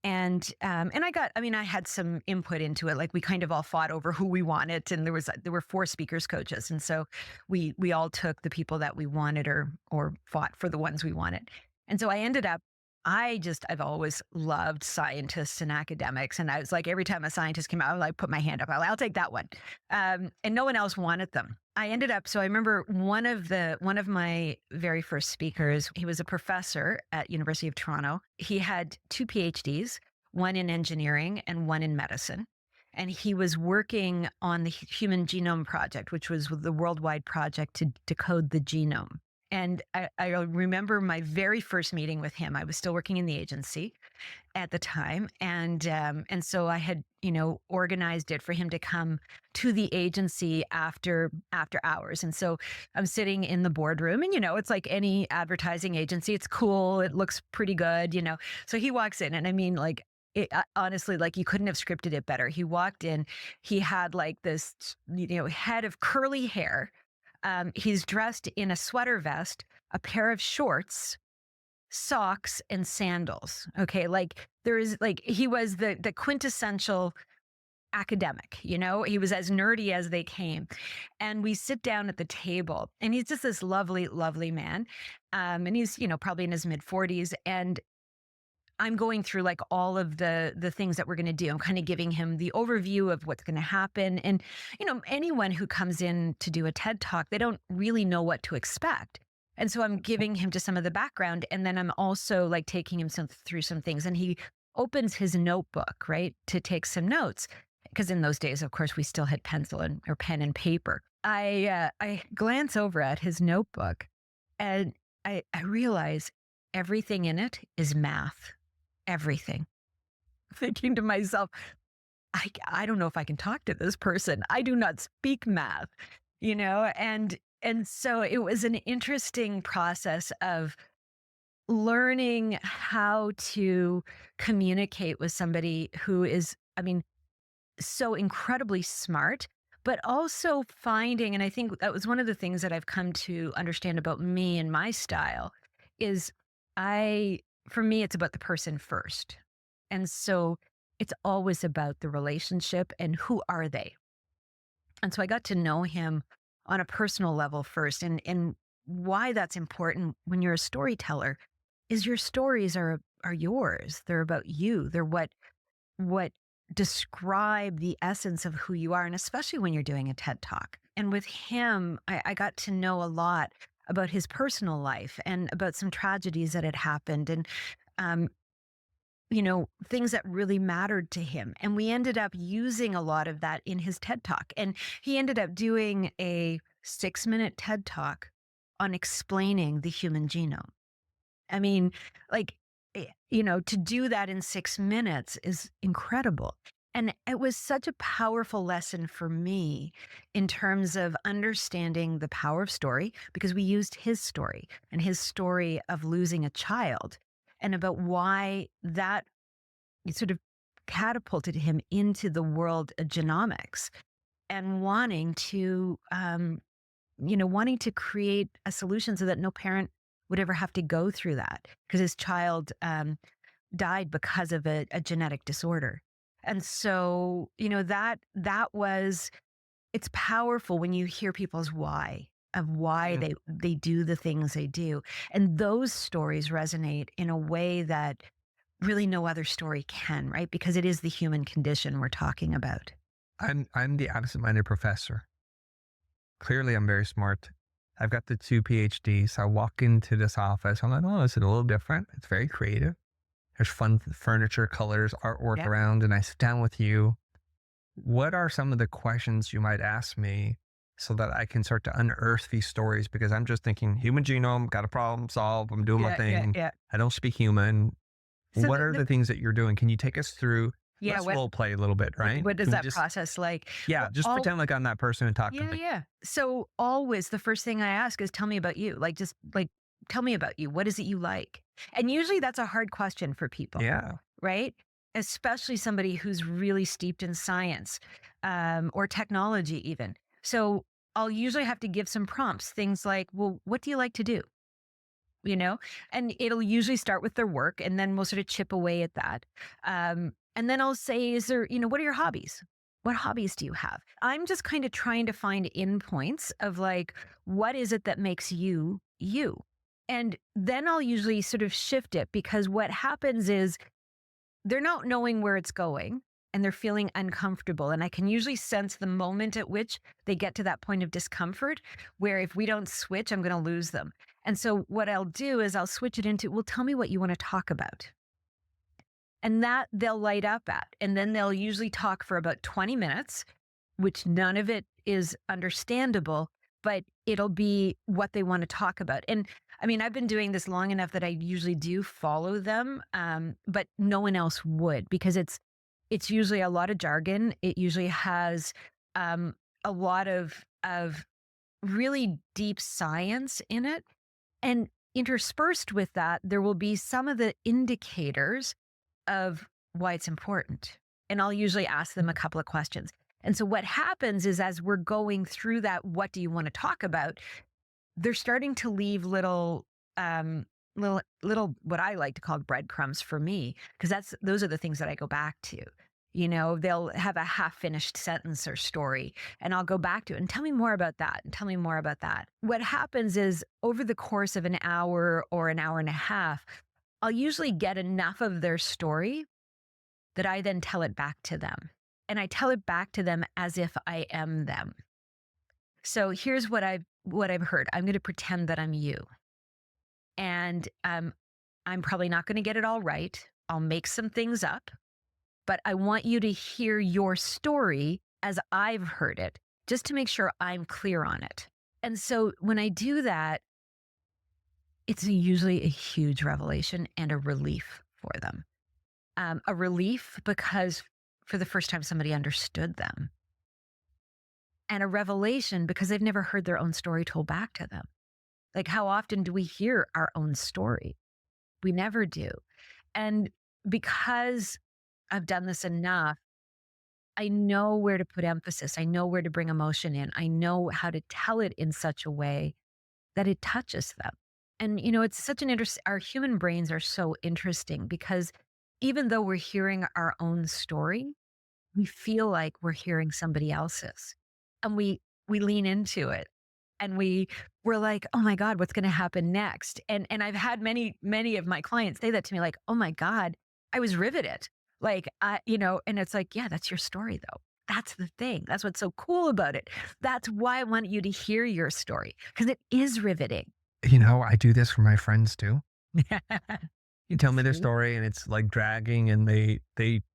Speaker 2: And I mean, I had some input into it. Like we kind of all fought over who we wanted, and there were four speakers coaches, and so we all took the people that we wanted, or fought for the ones we wanted. And so I ended up. I've always loved scientists and academics. And I was like, every time a scientist came out, I would like put my hand up. I'll take that one. And no one else wanted them. I ended up, so I remember one of my very first speakers, he was a professor at University of Toronto. He had two PhDs, one in engineering and one in medicine. And he was working on the Human Genome Project, which was the worldwide project to decode the genome. And I remember my very first meeting with him. I was still working in the agency at the time, and so I had organized it for him to come to the agency after hours. And so I'm sitting in the boardroom, and it's like any advertising agency. It's cool. It looks pretty good. So he walks in, and I mean, like. Honestly, like you couldn't have scripted it better. He walked in, he had like this, head of curly hair. He's dressed in a sweater vest, a pair of shorts, socks, and sandals. Okay. Like there is like, he was the quintessential academic, he was as nerdy as they came. And we sit down at the table, and he's just this lovely, lovely man. And he's, probably in his mid 40s. And I'm going through like all of the things that we're going to do. I'm kind of giving him the overview of what's going to happen. And anyone who comes in to do a TED Talk, they don't really know what to expect. And so I'm giving him just some of the background, and then I'm also like taking him through some things. And he opens his notebook, right, to take some notes, because in those days, of course, we still had pencil or pen and paper. I glance over at his notebook, and I realize everything in it is math. Everything. Thinking to myself, I don't know if I can talk to this person. I do not speak math, and so it was an interesting process of learning how to communicate with somebody who is, I mean, so incredibly smart, but also finding, and I think that was one of the things that I've come to understand about me and my style is I, for me, it's about the person first. And so it's always about the relationship and who are they. And so I got to know him on a personal level first. And why that's important when you're a storyteller is your stories are yours. They're about you. They're what describe the essence of who you are, and especially when you're doing a TED Talk. And with him, I got to know a lot about his personal life and about some tragedies that had happened, and um, things that really mattered to him. And we ended up using a lot of that in his TED Talk. And he ended up doing a 6-minute TED Talk on explaining the human genome. I mean, like, to do that in 6 minutes is incredible. And it was such a powerful lesson for me in terms of understanding the power of story, because we used his story and his story of losing a child, and about why that sort of catapulted him into the world of genomics, and wanting to create a solution so that no parent would ever have to go through that, because his child died because of a genetic disorder. And so, it's powerful when you hear people's why of why
Speaker 1: Mm.
Speaker 2: they do the things they do. And those stories resonate in a way that really no other story can, right? Because it is the human condition we're talking about.
Speaker 1: I'm the absent-minded professor. Clearly, I'm very smart. I've got the 2 PhDs. I walk into this office. I'm like, oh, this is a little different. It's very creative. There's fun furniture, colors, artwork
Speaker 2: Yeah.
Speaker 1: around, and I sit down with you. What are some of the questions you might ask me so that I can start to unearth these stories? Because I'm just thinking, human genome, got a problem solved. I'm doing my
Speaker 2: Yeah, yeah,
Speaker 1: thing.
Speaker 2: yeah.
Speaker 1: I don't speak human.
Speaker 2: So
Speaker 1: What are the things that you're doing? Can you take us through?
Speaker 2: yeah,
Speaker 1: Let's role play a little bit, right?
Speaker 2: what is
Speaker 1: Can we
Speaker 2: that
Speaker 1: just,
Speaker 2: process like?
Speaker 1: yeah,
Speaker 2: Well,
Speaker 1: just pretend like I'm that person and talk to
Speaker 2: yeah,
Speaker 1: me.
Speaker 2: yeah. So always the first thing I ask is, tell me about you. Like, just like, tell me about you. What is it you like? And usually that's a hard question for people,
Speaker 1: Yeah.
Speaker 2: right? Especially somebody who's really steeped in science, or technology, even. So I'll usually have to give some prompts, things like, well, what do you like to do? you know, and it'll usually start with their work, and then we'll sort of chip away at that. And then I'll say, is there, what are your hobbies? What hobbies do you have? I'm just kind of trying to find in points of like, what is it that makes you you? And then I'll usually sort of shift it, because what happens is they're not knowing where it's going and they're feeling uncomfortable. And I can usually sense the moment at which they get to that point of discomfort, where if we don't switch, I'm going to lose them. And so what I'll do is I'll switch it into, well, tell me what you want to talk about. And that they'll light up at. And then they'll usually talk for about 20 minutes, which none of it is understandable, but it'll be what they want to talk about. And I mean, I've been doing this long enough that I usually do follow them, but no one else would, because it's usually a lot of jargon. It usually has a lot of really deep science in it, and interspersed with that, there will be some of the indicators of why it's important. And I'll usually ask them a couple of questions. And so what happens is, as we're going through that, what do you want to talk about? They're starting to leave little what I like to call breadcrumbs for me, because those are the things that I go back to. They'll have a half finished sentence or story, and I'll go back to it and tell me more about that and tell me more about that. What happens is, over the course of an hour or an hour and a half, I'll usually get enough of their story that I then tell it back to them. And I tell it back to them as if I am them. So here's what I've heard. I'm going to pretend that I'm you. And I'm probably not going to get it all right. I'll make some things up, but I want you to hear your story as I've heard it, just to make sure I'm clear on it. And so when I do that, it's usually a huge revelation and a relief for them. A relief because for the first time somebody understood them, and a revelation because they've never heard their own story told back to them. Like, how often do we hear our own story? We never do. And because I've done this enough, I know where to put emphasis. I know where to bring emotion in. I know how to tell it in such a way that it touches them. And, it's such an our human brains are so interesting, because even though we're hearing our own story, we feel like we're hearing somebody else's, and we lean into it, and we're like, oh my God, what's going to happen next? And I've had many of my clients say that to me, like, oh my God, I was riveted. Like, and it's like, yeah, that's your story though. That's the thing. That's what's so cool about it. That's why I want you to hear your story, because it is riveting.
Speaker 1: I do this for my friends too. You tell me their
Speaker 2: See?
Speaker 1: story and it's like dragging, and they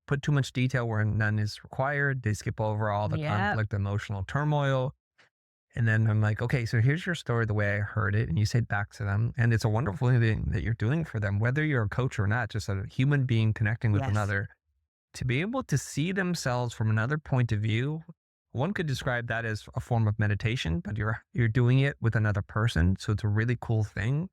Speaker 1: put too much detail where none is required. They skip over all the
Speaker 2: Yeah.
Speaker 1: conflict, emotional turmoil. And then I'm like, okay, so here's your story the way I heard it. And you say it back to them. And it's a wonderful thing that you're doing for them, whether you're a coach or not, just a human being connecting with
Speaker 2: Yes.
Speaker 1: another, to be able to see themselves from another point of view. One could describe that as a form of meditation, but you're doing it with another person. So it's a really cool thing.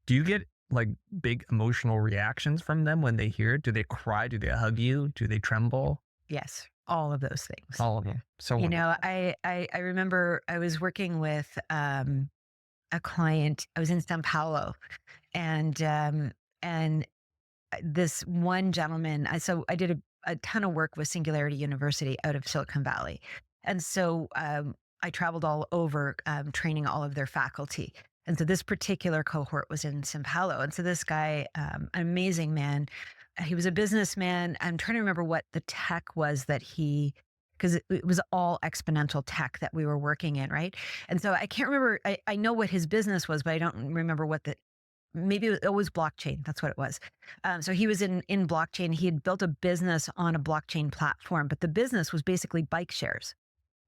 Speaker 1: Do you get like big emotional reactions from them when they hear it? Do they cry? Do they hug you? Do they tremble?
Speaker 2: Yes. All of those things.
Speaker 1: All of them. So wonderful.
Speaker 2: I remember I was working with a client. I was in Sao Paulo, and this one gentleman. I did a ton of work with Singularity University out of Silicon Valley, and so I traveled all over, training all of their faculty. And so this particular cohort was in Sao Paulo, and so this guy, an amazing man. He was a businessman. I'm trying to remember what the tech was that because it was all exponential tech that we were working in, right? And so I can't remember. I know what his business was, but I don't remember what maybe it was blockchain. That's what it was. So he was in blockchain. He had built a business on a blockchain platform, but the business was basically bike shares.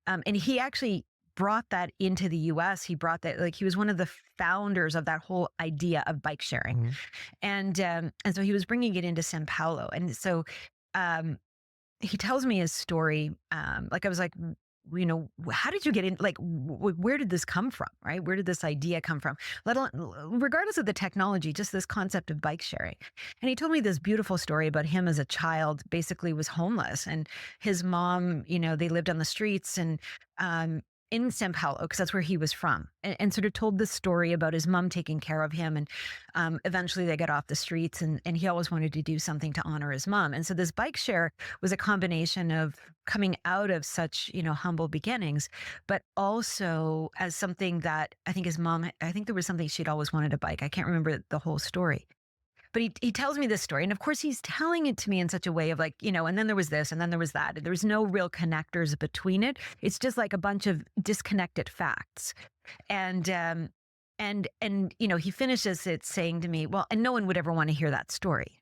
Speaker 2: And he actually brought that into the US. He brought that, like, he was one of the founders of that whole idea of bike sharing.
Speaker 1: Mhm.
Speaker 2: And so he was bringing it into Sao Paulo. And so um, he tells me his story. Like, I was like, how did you get in? Like, where did this come from? Right? Where did this idea come from? Let alone, regardless of the technology, just this concept of bike sharing. And he told me this beautiful story about him as a child, basically was homeless, and his mom, they lived on the streets, and in Sao Paulo, because that's where he was from, and sort of told the story about his mom taking care of him. And eventually they got off the streets, and he always wanted to do something to honor his mom. And so this bike share was a combination of coming out of such, humble beginnings, but also as something that I think his mom, I think there was something she'd always wanted a bike. I can't remember the whole story. But he tells me this story, and of course, he's telling it to me in such a way of like, and then there was this, and then there was that. And there's no real connectors between it. It's just like a bunch of disconnected facts. And he finishes it saying to me, well, and no one would ever want to hear that story.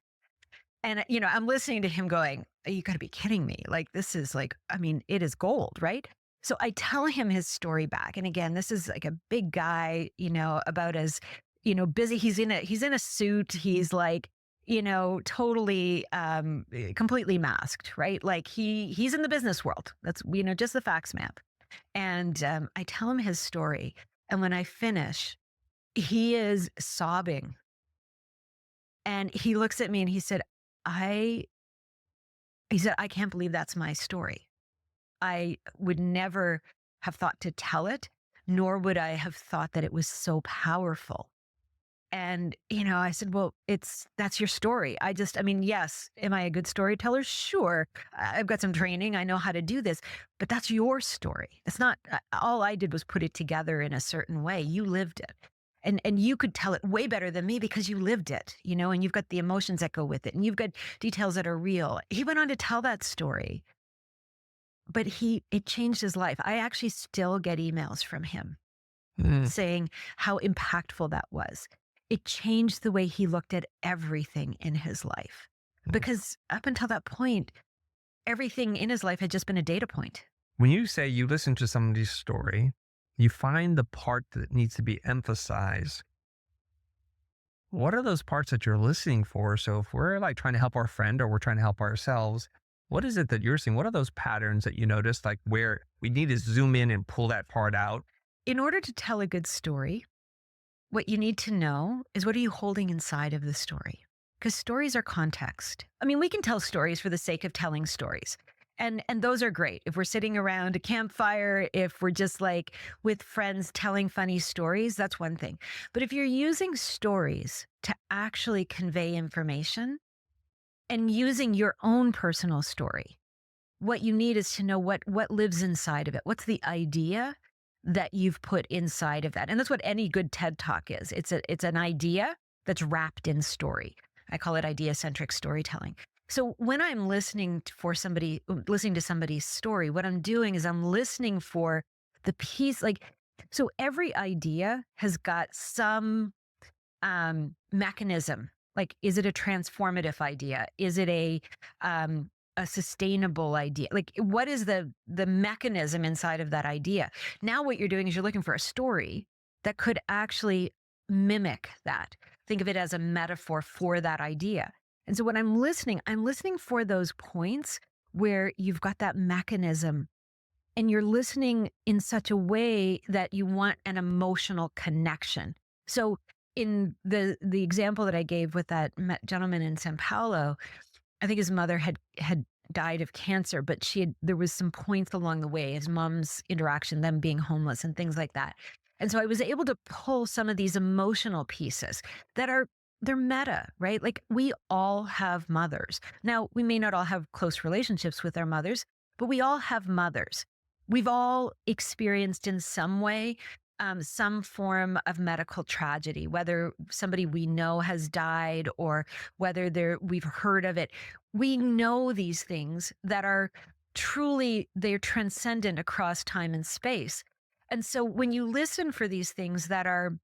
Speaker 2: And I'm listening to him going, you got to be kidding me. Like, this is like, I mean, it is gold, right? So I tell him his story back. And again, this is like a big guy, about as, busy. He's in a suit. He's like, totally completely masked, right? Like he's in the business world. That's, just the facts map. And I tell him his story. And when I finish, he is sobbing. And he looks at me and I he said, I can't believe that's my story. I would never have thought to tell it, nor would I have thought that it was so powerful. And, I said, well, that's your story. I mean, yes, am I a good storyteller? Sure. I've got some training. I know how to do this, but that's your story. It's not, all I did was put it together in a certain way. You lived it. And you could tell it way better than me because you lived it, and you've got the emotions that go with it, and you've got details that are real. He went on to tell that story, but it changed his life. I actually still get emails from him
Speaker 1: Mm.
Speaker 2: saying how impactful that was. It changed the way he looked at everything in his life. Because up until that point, everything in his life had just been a data point.
Speaker 1: When you say you listen to somebody's story, you find the part that needs to be emphasized. What are those parts that you're listening for? So if we're like trying to help our friend or we're trying to help ourselves, what is it that you're seeing? What are those patterns that you notice, like where we need to zoom in and pull that part out?
Speaker 2: In order to tell a good story, what you need to know is, what are you holding inside of the story? Because stories are context. I mean, we can tell stories for the sake of telling stories. And those are great. If we're sitting around a campfire, if we're just like with friends telling funny stories, that's one thing. But if you're using stories to actually convey information and using your own personal story, what you need is to know what lives inside of it. What's the idea that you've put inside of that? And that's what any good TED Talk is. It's an idea that's wrapped in story. I call it idea-centric storytelling. So when I'm listening to somebody's story, what I'm doing is I'm listening for the piece. Like, so every idea has got some mechanism. Like, is it a transformative idea? Is it a sustainable idea? Like, what is the mechanism inside of that idea? Now what you're doing is you're looking for a story that could actually mimic that. Think of it as a metaphor for that idea. And so when I'm listening for those points where you've got that mechanism, and you're listening in such a way that you want an emotional connection. So in the example that I gave with that gentleman in Sao Paulo, I think his mother had died of cancer, but there was some points along the way, his mom's interaction, them being homeless and things like that. And so I was able to pull some of these emotional pieces they're meta, right? Like, we all have mothers. Now, we may not all have close relationships with our mothers, but we all have mothers. We've all experienced in some way some form of medical tragedy, whether somebody we know has died or whether we've heard of it. We know these things that are they're transcendent across time and space. And so when you listen for these things that are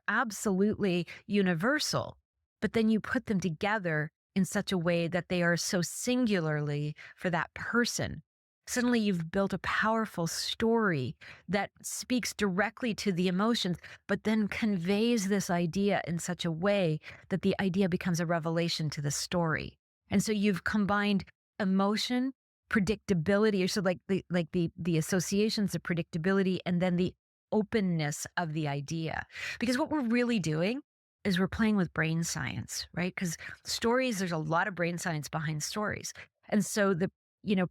Speaker 2: absolutely universal, but then you put them together in such a way that they are so singularly for that person, suddenly you've built a powerful story that speaks directly to the emotions, but then conveys this idea in such a way that the idea becomes a revelation to the story. And so you've combined emotion, predictability, or so like the associations of predictability, and then the openness of the idea. Because what we're really doing is we're playing with brain science, right? Because stories, there's a lot of brain science behind stories. And so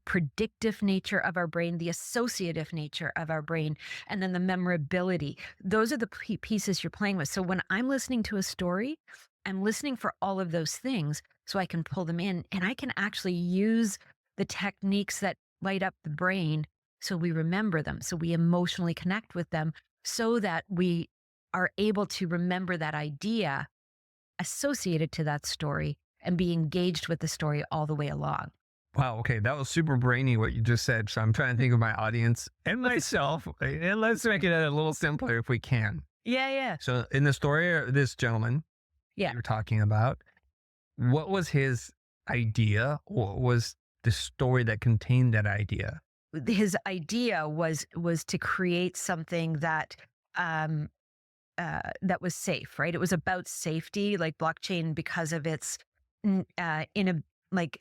Speaker 2: predictive nature of our brain, the associative nature of our brain, and then the memorability. Those are the pieces you're playing with. So when I'm listening to a story, I'm listening for all of those things so I can pull them in and I can actually use the techniques that light up the brain so we remember them, so we emotionally connect with them, so that we are able to remember that idea associated to that story and be engaged with the story all the way along.
Speaker 1: Wow. Okay. That was super brainy what you just said. So I'm trying to think of my audience and myself. And let's make it a little simpler if we can.
Speaker 2: Yeah, yeah.
Speaker 1: So in the story, this gentleman
Speaker 2: Yeah.
Speaker 1: you're talking about, what was his idea? What was the story that contained that idea?
Speaker 2: His idea was to create something um that was safe, right? It was about safety, like blockchain, because of its in a like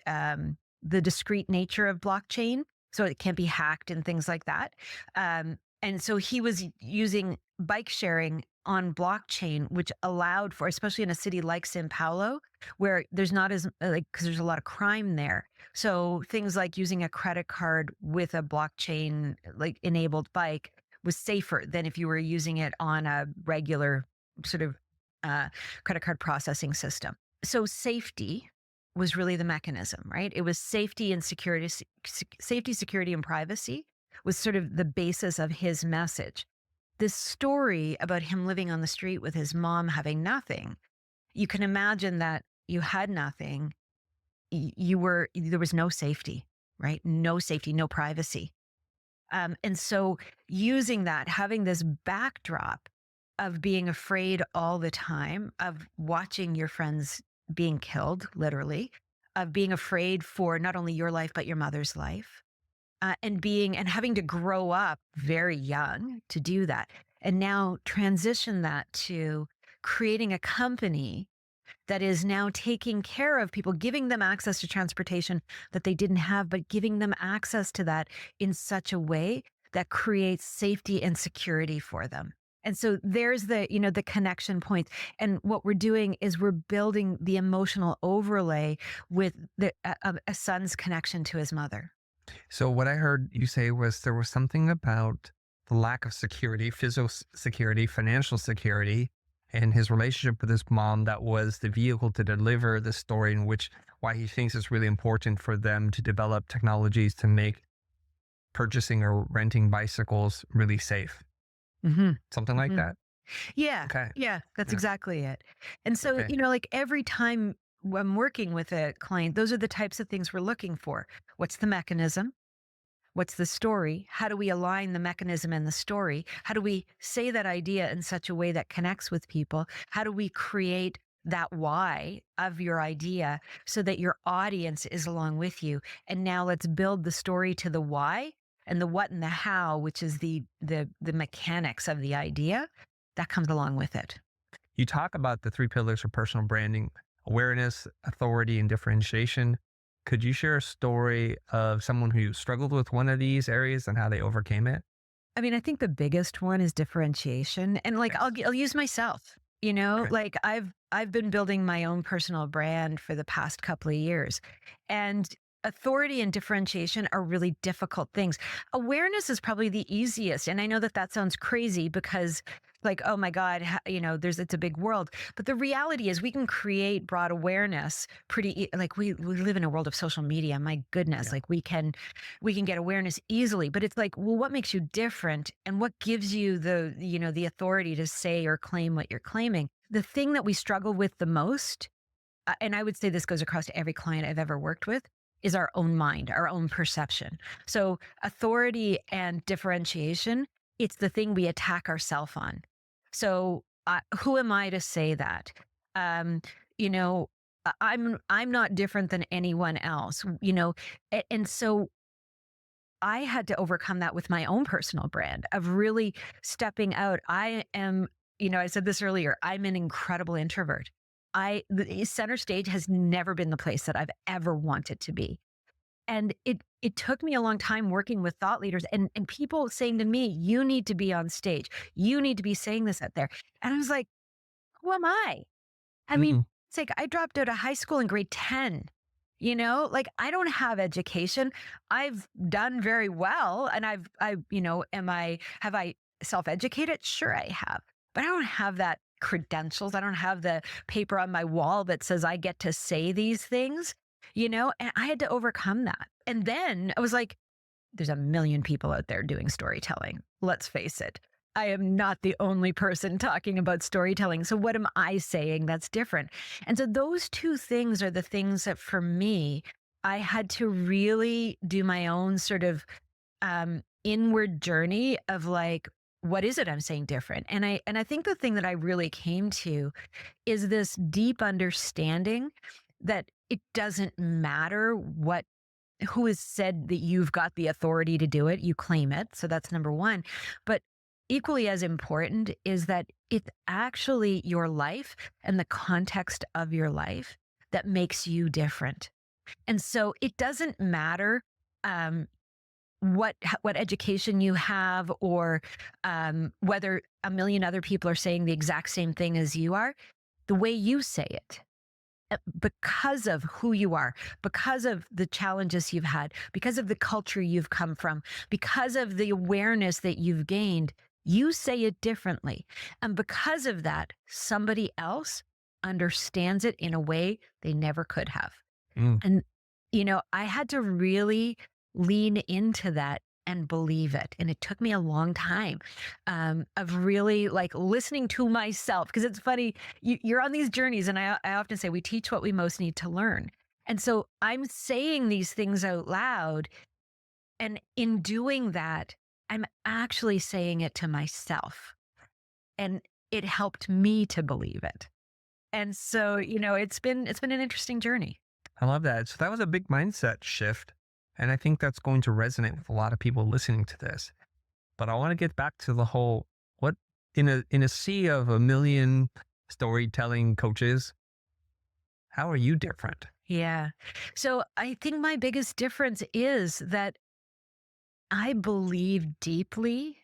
Speaker 2: the discrete nature of blockchain, so it can't be hacked and things like that. And so he was using bike sharing on blockchain, which allowed for, especially in a city like Sao Paulo, where there's not as like because there's a lot of crime there. So things like using a credit card with a blockchain like enabled bike was safer than if you were using it on a regular sort of uh, credit card processing system. So safety was really the mechanism, right? It was safety and security, safety, security, and privacy was sort of the basis of his message. This story about him living on the street with his mom having nothing, you can imagine that you had nothing. There was no safety, right? No safety, no privacy. And so using that, having this backdrop of being afraid all the time, of watching your friends being killed, literally, of being afraid for not only your life, but your mother's life, and having to grow up very young to do that. And now transition that to creating a company that is now taking care of people, giving them access to transportation that they didn't have, but giving them access to that in such a way that creates safety and security for them. And so there's the connection point. And what we're doing is we're building the emotional overlay with a son's connection to his mother.
Speaker 1: So what I heard you say was there was something about the lack of security, physical security, financial security, and his relationship with his mom that was the vehicle to deliver the story in which why he thinks it's really important for them to develop technologies to make purchasing or renting bicycles really safe.
Speaker 2: Hmm.
Speaker 1: Something like
Speaker 2: Hmm.
Speaker 1: that?
Speaker 2: Yeah,
Speaker 1: Okay.
Speaker 2: yeah, that's
Speaker 1: Yeah.
Speaker 2: exactly it. And so,
Speaker 1: Okay.
Speaker 2: like every time I'm working with a client, those are the types of things we're looking for. What's the mechanism? What's the story? How do we align the mechanism and the story? How do we say that idea in such a way that connects with people? How do we create that why of your idea so that your audience is along with you? And now let's build the story to the why and the what and the how, which is the mechanics of the idea that comes along with it.
Speaker 1: You talk about the three pillars of personal branding: awareness, authority, and differentiation. Could you share a story of someone who struggled with one of these areas and how they overcame it?
Speaker 2: I mean, I think the biggest one is differentiation, and like
Speaker 1: Yes.
Speaker 2: I'll use myself.
Speaker 1: Okay.
Speaker 2: Like I've been building my own personal brand for the past couple of years, and authority and differentiation are really difficult things. Awareness is probably the easiest, and I know that that sounds crazy because like oh my god, there's it's a big world, but the reality is we can create broad awareness like we live in a world of social media. My goodness,
Speaker 1: Yeah.
Speaker 2: like we can get awareness easily, but it's like, well, what makes you different and what gives you the authority to say or claim what you're claiming? The thing that we struggle with the most, and I would say this goes across to every client I've ever worked with, is our own mind, our own perception. So authority and differentiation, it's the thing we attack ourselves on. So who am I to say that? Um, you know, I'm not different than anyone else. And so I had to overcome that with my own personal brand of really stepping out. I said this earlier, I'm an incredible introvert. The center stage has never been the place that I've ever wanted to be. And it took me a long time working with thought leaders and people saying to me, you need to be on stage. You need to be saying this out there. And I was like, who am I? I mean,
Speaker 1: Mm.
Speaker 2: it's like I dropped out of high school in grade 10. Like I don't have education. I've done very well and have I self-educated? Sure I have. But I don't have that credentials. I don't have the paper on my wall that says I get to say these things, and I had to overcome that. And then I was like, there's a million people out there doing storytelling. Let's face it. I am not the only person talking about storytelling. So, what am I saying that's different? And so, those two things are the things that for me, I had to really do my own sort of inward journey of like, what is it I'm saying different? And I think the thing that I really came to is this deep understanding that it doesn't matter who has said that you've got the authority to do it, you claim it. So that's number one. But equally as important is that it's actually your life and the context of your life that makes you different. And so it doesn't matter um, what education you have or whether a million other people are saying the exact same thing as you are. The way you say it, because of who you are, because of the challenges you've had, because of the culture you've come from, because of the awareness that you've gained, you say it differently. And because of that, somebody else understands it in a way they never could have.
Speaker 1: Mm.
Speaker 2: And, I had to really lean into that and believe it. And it took me a long time of really like listening to myself. Because it's funny, you're on these journeys. And I often say we teach what we most need to learn. And so I'm saying these things out loud. And in doing that, I'm actually saying it to myself. And it helped me to believe it. And so, it's been an interesting journey.
Speaker 1: I love that. So that was a big mindset shift. And I think that's going to resonate with a lot of people listening to this. But I want to get back to the whole what in a sea of a million storytelling coaches, how are you different?
Speaker 2: Yeah. So I think my biggest difference is that I believe deeply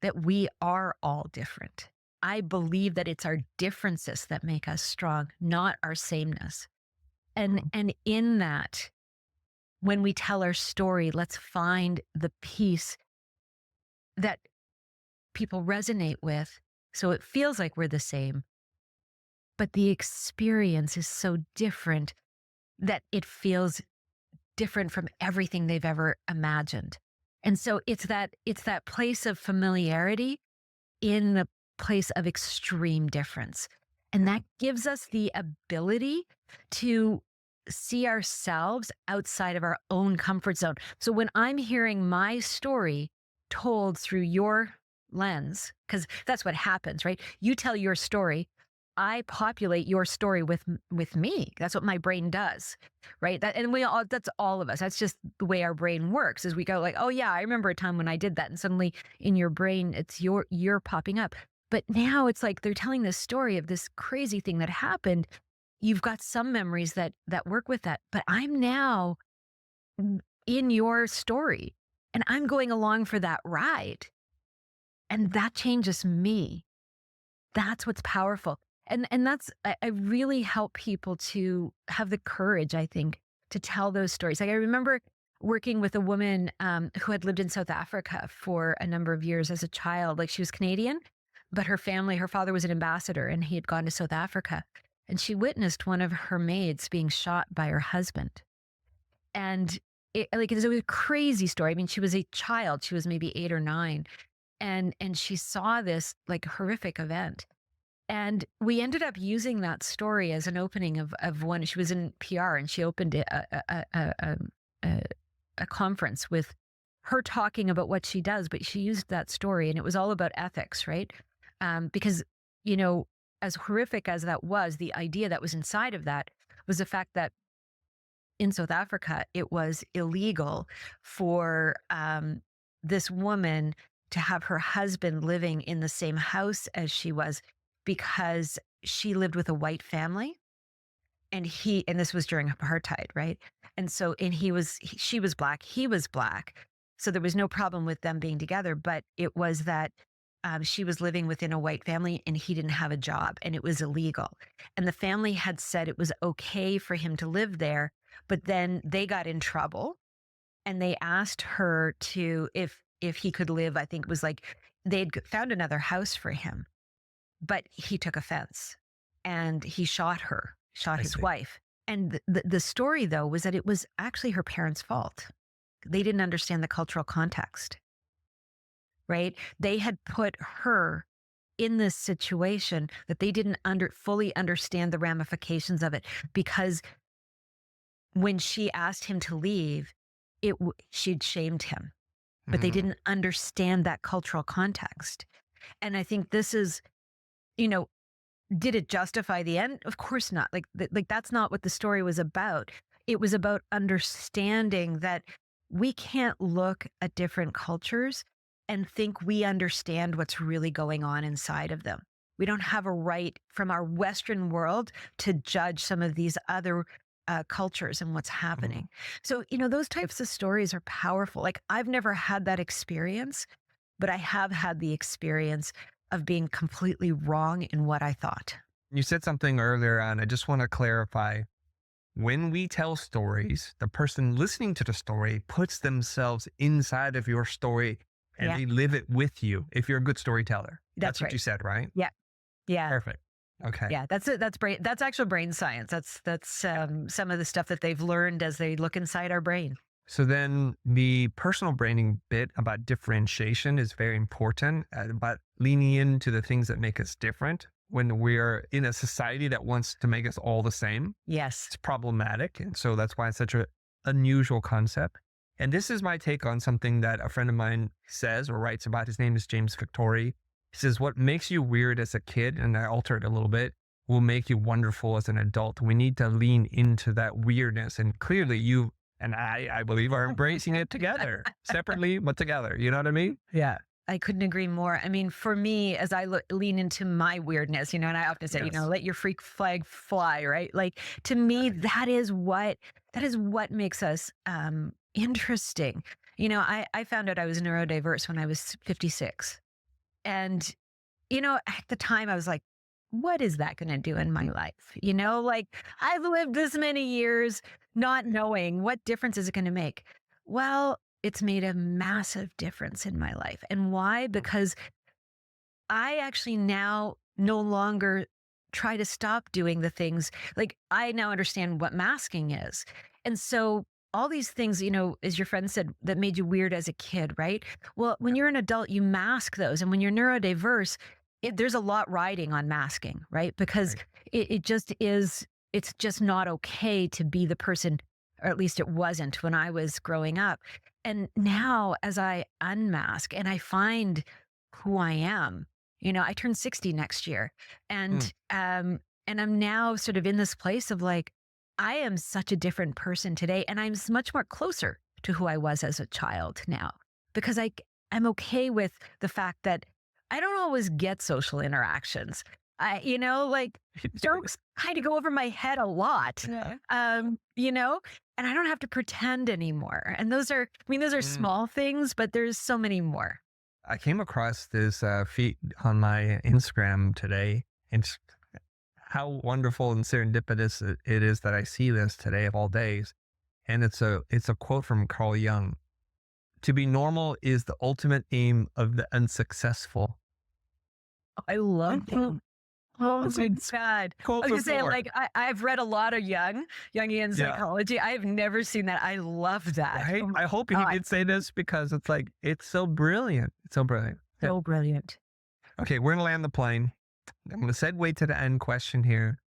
Speaker 2: that we are all different. I believe that it's our differences that make us strong, not our sameness. And in that, when we tell our story, let's find the piece that people resonate with. So it feels like we're the same, but the experience is so different that it feels different from everything they've ever imagined. And so it's that place of familiarity in the place of extreme difference. And that gives us the ability to see ourselves outside of our own comfort zone. So when I'm hearing my story told through your lens, because that's what happens, right? You tell your story. I populate your story with me. That's what my brain does, right? That's all of us. That's just the way our brain works. Is we go like, oh yeah, I remember a time when I did that, and suddenly in your brain, you're popping up. But now it's like they're telling this story of this crazy thing that happened. You've got some memories that work with that, but I'm now in your story, and I'm going along for that ride, and that changes me. That's what's powerful. And that's I really help people to have the courage, I think, to tell those stories. Like I remember working with a woman who had lived in South Africa for a number of years as a child. Like she was Canadian, but her father was an ambassador and he had gone to South Africa. And she witnessed one of her maids being shot by her husband. And it was a crazy story. I mean, she was a child. She was maybe 8 or 9. And she saw this like horrific event. And we ended up using that story as an opening of one. She was in PR and she opened a conference with her talking about what she does, but she used that story and it was all about ethics, right? Because, as horrific as that was, the idea that was inside of that was the fact that in South Africa, it was illegal for this woman to have her husband living in the same house as she was because she lived with a white family and this was during apartheid, right? And so she was black, he was black. So there was no problem with them being together, but it was that she was living within a white family and he didn't have a job and it was illegal. And the family had said it was okay for him to live there, but then they got in trouble and they asked her to if he could live. I think it was like found another house for him, but he took offense and he shot her, shot
Speaker 1: I
Speaker 2: his
Speaker 1: see.
Speaker 2: wife. And the story though was that it was actually her parents' fault. They didn't understand the cultural context, right? They had put her in this situation that they didn't fully understand the ramifications of it, because when she asked him to leave, she'd shamed him, but they
Speaker 1: Mhm.
Speaker 2: didn't understand that cultural context. And I think this is, you know, did it justify the end? Of course not. Like that's not what the story was about. It was about understanding that we can't look at different cultures and think we understand what's really going on inside of them. We don't have a right from our Western world to judge some of these other cultures and what's
Speaker 1: Mhm.
Speaker 2: happening. So, those types of stories are powerful. Like, I've never had that experience, but I have had the experience of being completely wrong in what I thought.
Speaker 1: You said something earlier on. I just want to clarify. When we tell stories, the person listening to the story puts themselves inside of your story and
Speaker 2: Yeah,
Speaker 1: they live it with you if you're a good storyteller. That's
Speaker 2: that's
Speaker 1: what you
Speaker 2: right.
Speaker 1: said, right?
Speaker 2: Yeah, yeah,
Speaker 1: Perfect. Okay.
Speaker 2: yeah. That's it. That's brain. That's actual brain science. That's some of the stuff that they've learned as they look inside our brain.
Speaker 1: So then the personal branding bit about differentiation is very important, about leaning into the things that make us different when we're in a society that wants to make us all the same.
Speaker 2: Yes.
Speaker 1: It's problematic. And so that's why it's such an unusual concept. And this is my take on something that a friend of mine says or writes about. His name is James Victori. He says, what makes you weird as a kid, and I alter it a little bit, will make you wonderful as an adult. We need to lean into that weirdness. And clearly you and I believe are embracing it together, separately, but together. You know what I mean? Yeah.
Speaker 2: I couldn't agree more. I mean, for me, as I lean into my weirdness, and I often say,
Speaker 1: Yes.
Speaker 2: let your freak flag fly, right? Like, to me, that is what makes us interesting. I found out I was neurodiverse when I was 56, and at the time I was like, what is that going to do in my life? Like, I've lived this many years not knowing what difference is it going to make. Well, it's made a massive difference in my life. And why? Because I actually now no longer try to stop doing the things. Like, I now understand what masking is. And so all these things, as your friend said, that made you weird as a kid, right? Well, when you're an adult, you mask those. And when you're neurodiverse, there's a lot riding on masking, right? Because
Speaker 1: Right.
Speaker 2: it just is, it's just not okay to be the person, or at least it wasn't when I was growing up. And now, as I unmask and I find who I am, I turn 60 next year,
Speaker 1: Mm.
Speaker 2: and I'm now sort of in this place of like, I am such a different person today, and much more closer to who I was as a child now, because I'm okay with the fact that I don't always get social interactions. Like, jokes kind of go over my head a lot.
Speaker 1: Yeah.
Speaker 2: And I don't have to pretend anymore. And those are
Speaker 1: Mm.
Speaker 2: small things, but there's so many more.
Speaker 1: I came across this feed on my Instagram today. It's how wonderful and serendipitous it is that I see this today of all days. And it's a quote from Carl Jung. To be normal is the ultimate aim of the unsuccessful.
Speaker 2: I love that. Oh
Speaker 1: It's
Speaker 2: my
Speaker 1: been
Speaker 2: God. I
Speaker 1: quote
Speaker 2: was gonna say,
Speaker 1: before.
Speaker 2: like, I've read a lot of Jungian
Speaker 1: Yeah.
Speaker 2: psychology. I have never seen that. I love that.
Speaker 1: Right.
Speaker 2: Oh my
Speaker 1: I hope he
Speaker 2: God.
Speaker 1: did say this because it's like, it's so brilliant. It's so brilliant. Yeah.
Speaker 2: So brilliant.
Speaker 1: Okay. We're going to land the plane. I'm going to segue to the end question here.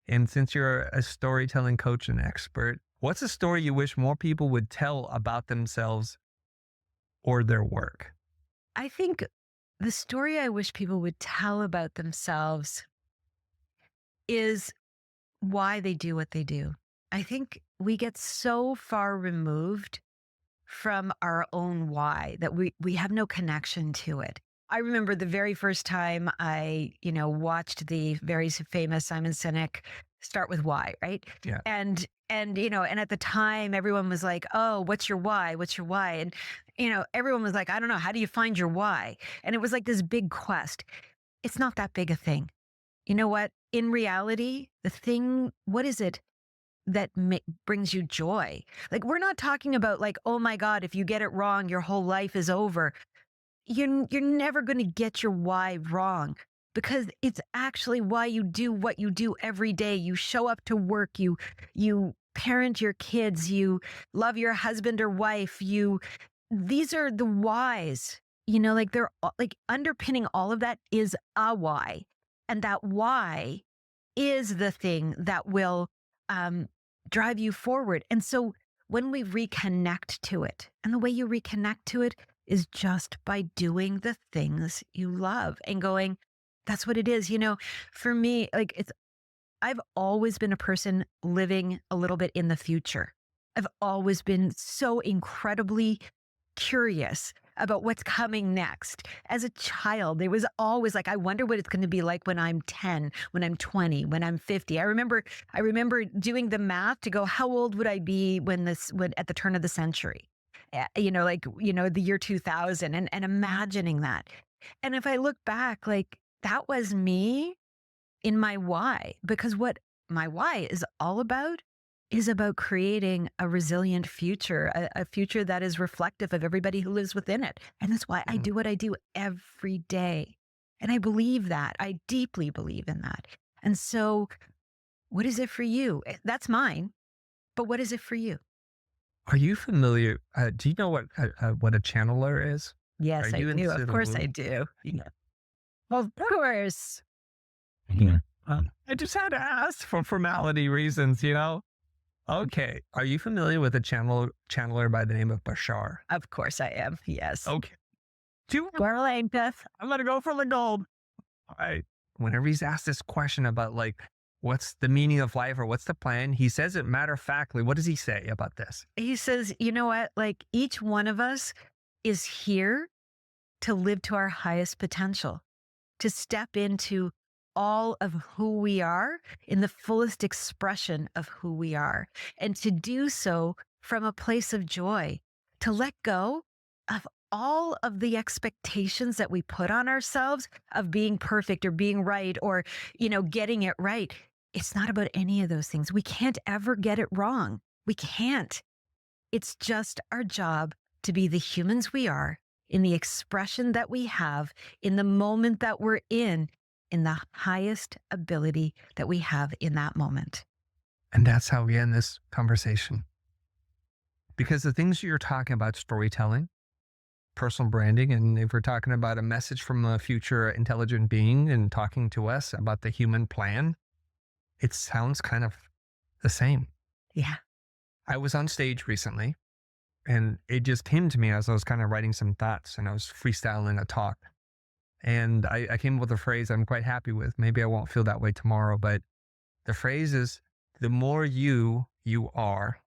Speaker 1: And since you're a storytelling coach and expert, what's a story you wish more people would tell about themselves or their work?
Speaker 2: I think the story I wish people would tell about themselves is why they do what they do. I think we get so far removed from our own why that we have no connection to it. I remember the very first time I, watched the very famous Simon Sinek Start with Why, right?
Speaker 1: Yeah.
Speaker 2: And at the time everyone was like, "Oh, what's your why? What's your why?" And everyone was like, "I don't know, how do you find your why?" And it was like this big quest. It's not that big a thing. You know what? In reality, what is it? brings you joy. Like, we're not talking about like, oh my God, if you get it wrong, your whole life is over. You're never going to get your why wrong, because it's actually why you do what you do every day. You show up to work, you parent your kids, you love your husband or wife, you these are the whys. Like, like, underpinning all of that is a why. And that why is the thing that will um, drive you forward. And so when we reconnect to it, and the way you reconnect to it is just by doing the things you love and going, that's what it is. For me, like, I've always been a person living a little bit in the future. I've always been so incredibly curious about what's coming next. As a child, it was always like, I wonder what it's going to be like when I'm 10, when I'm 20, when I'm 50. I remember doing the math to go, how old would I be when at the turn of the century? The year 2000, and imagining that. And if I look back, like, that was me in my why, because what my why is about creating a resilient future, a future that is reflective of everybody who lives within it. And that's why I
Speaker 1: Mhm.
Speaker 2: do what I do every day. And I believe that. I deeply believe in that. And so, what is it for you? That's mine. But what is it for you?
Speaker 1: Are you familiar? Do you know what a channeler is? Are
Speaker 2: Yes, I
Speaker 1: you
Speaker 2: do.
Speaker 1: into
Speaker 2: Of
Speaker 1: the
Speaker 2: course I
Speaker 1: woo?
Speaker 2: do. Yeah. Of course.
Speaker 1: Yeah. I just had to ask for formality reasons. Okay. Are you familiar with a channeler by the name of Bashar?
Speaker 2: Of course I am. Yes.
Speaker 1: Okay. Two.
Speaker 2: Girl ain't Beth.
Speaker 1: I'm gonna go for the gold. All right. Whenever he's asked this question about like what's the meaning of life or what's the plan, he says it matter of factly. What does he say about this?
Speaker 2: He says, you know what? Like, each one of us is here to live to our highest potential, to step into all of who we are in the fullest expression of who we are, and to do so from a place of joy, to let go of all of the expectations that we put on ourselves of being perfect or being right, or, getting it right. It's not about any of those things. We can't ever get it wrong. We can't. It's just our job to be the humans we are, in the expression that we have, in the moment that we're in the highest ability that we have in that moment.
Speaker 1: And that's how we end this conversation. Because the things you're talking about, storytelling, personal branding, and if we're talking about a message from a future intelligent being and talking to us about the human plan, it sounds kind of the same.
Speaker 2: Yeah.
Speaker 1: I was on stage recently and it just came to me as I was kind of writing some thoughts and I was freestyling a talk. And I came up with a phrase I'm quite happy with. Maybe I won't feel that way tomorrow, but the phrase is the more you are,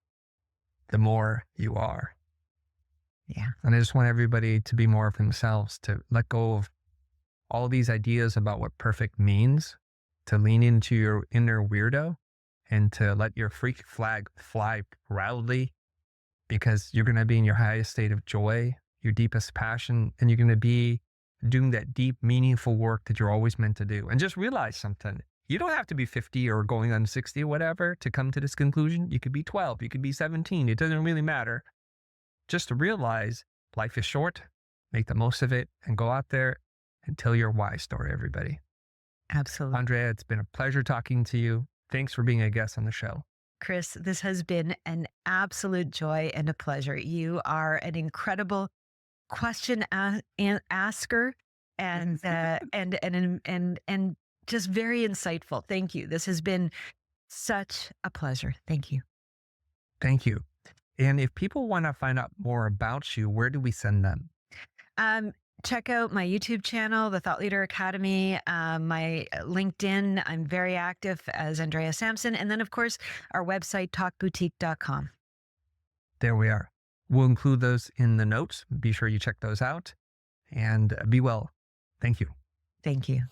Speaker 1: the more you are.
Speaker 2: Yeah.
Speaker 1: And I just want everybody to be more of themselves, to let go of all these ideas about what perfect means, to lean into your inner weirdo and to let your freak flag fly proudly because you're going to be in your highest state of joy, your deepest passion, and you're going to be doing that deep, meaningful work that you're always meant to do. And just realize something. You don't have to be 50 or going on 60 or whatever to come to this conclusion. You could be 12, you could be 17. It doesn't really matter. Just to realize life is short, make the most of it, and go out there and tell your why story, everybody.
Speaker 2: Absolutely.
Speaker 1: Andrea, it's been a pleasure talking to you. Thanks for being a guest on the show.
Speaker 2: Chris, this has been an absolute joy and a pleasure. You are an incredible asker, and and just very insightful. Thank you. This has been such a pleasure. Thank you.
Speaker 1: Thank you. And if people want to find out more about you, where do we send them?
Speaker 2: Um, Check out my YouTube channel, the Thought Leader Academy, my LinkedIn. I'm very active as Andrea Sampson. And then, of course, our website, talkboutique.com.
Speaker 1: There we are. We'll include those in the notes. Be sure you check those out and be well. Thank you.
Speaker 2: Thank you.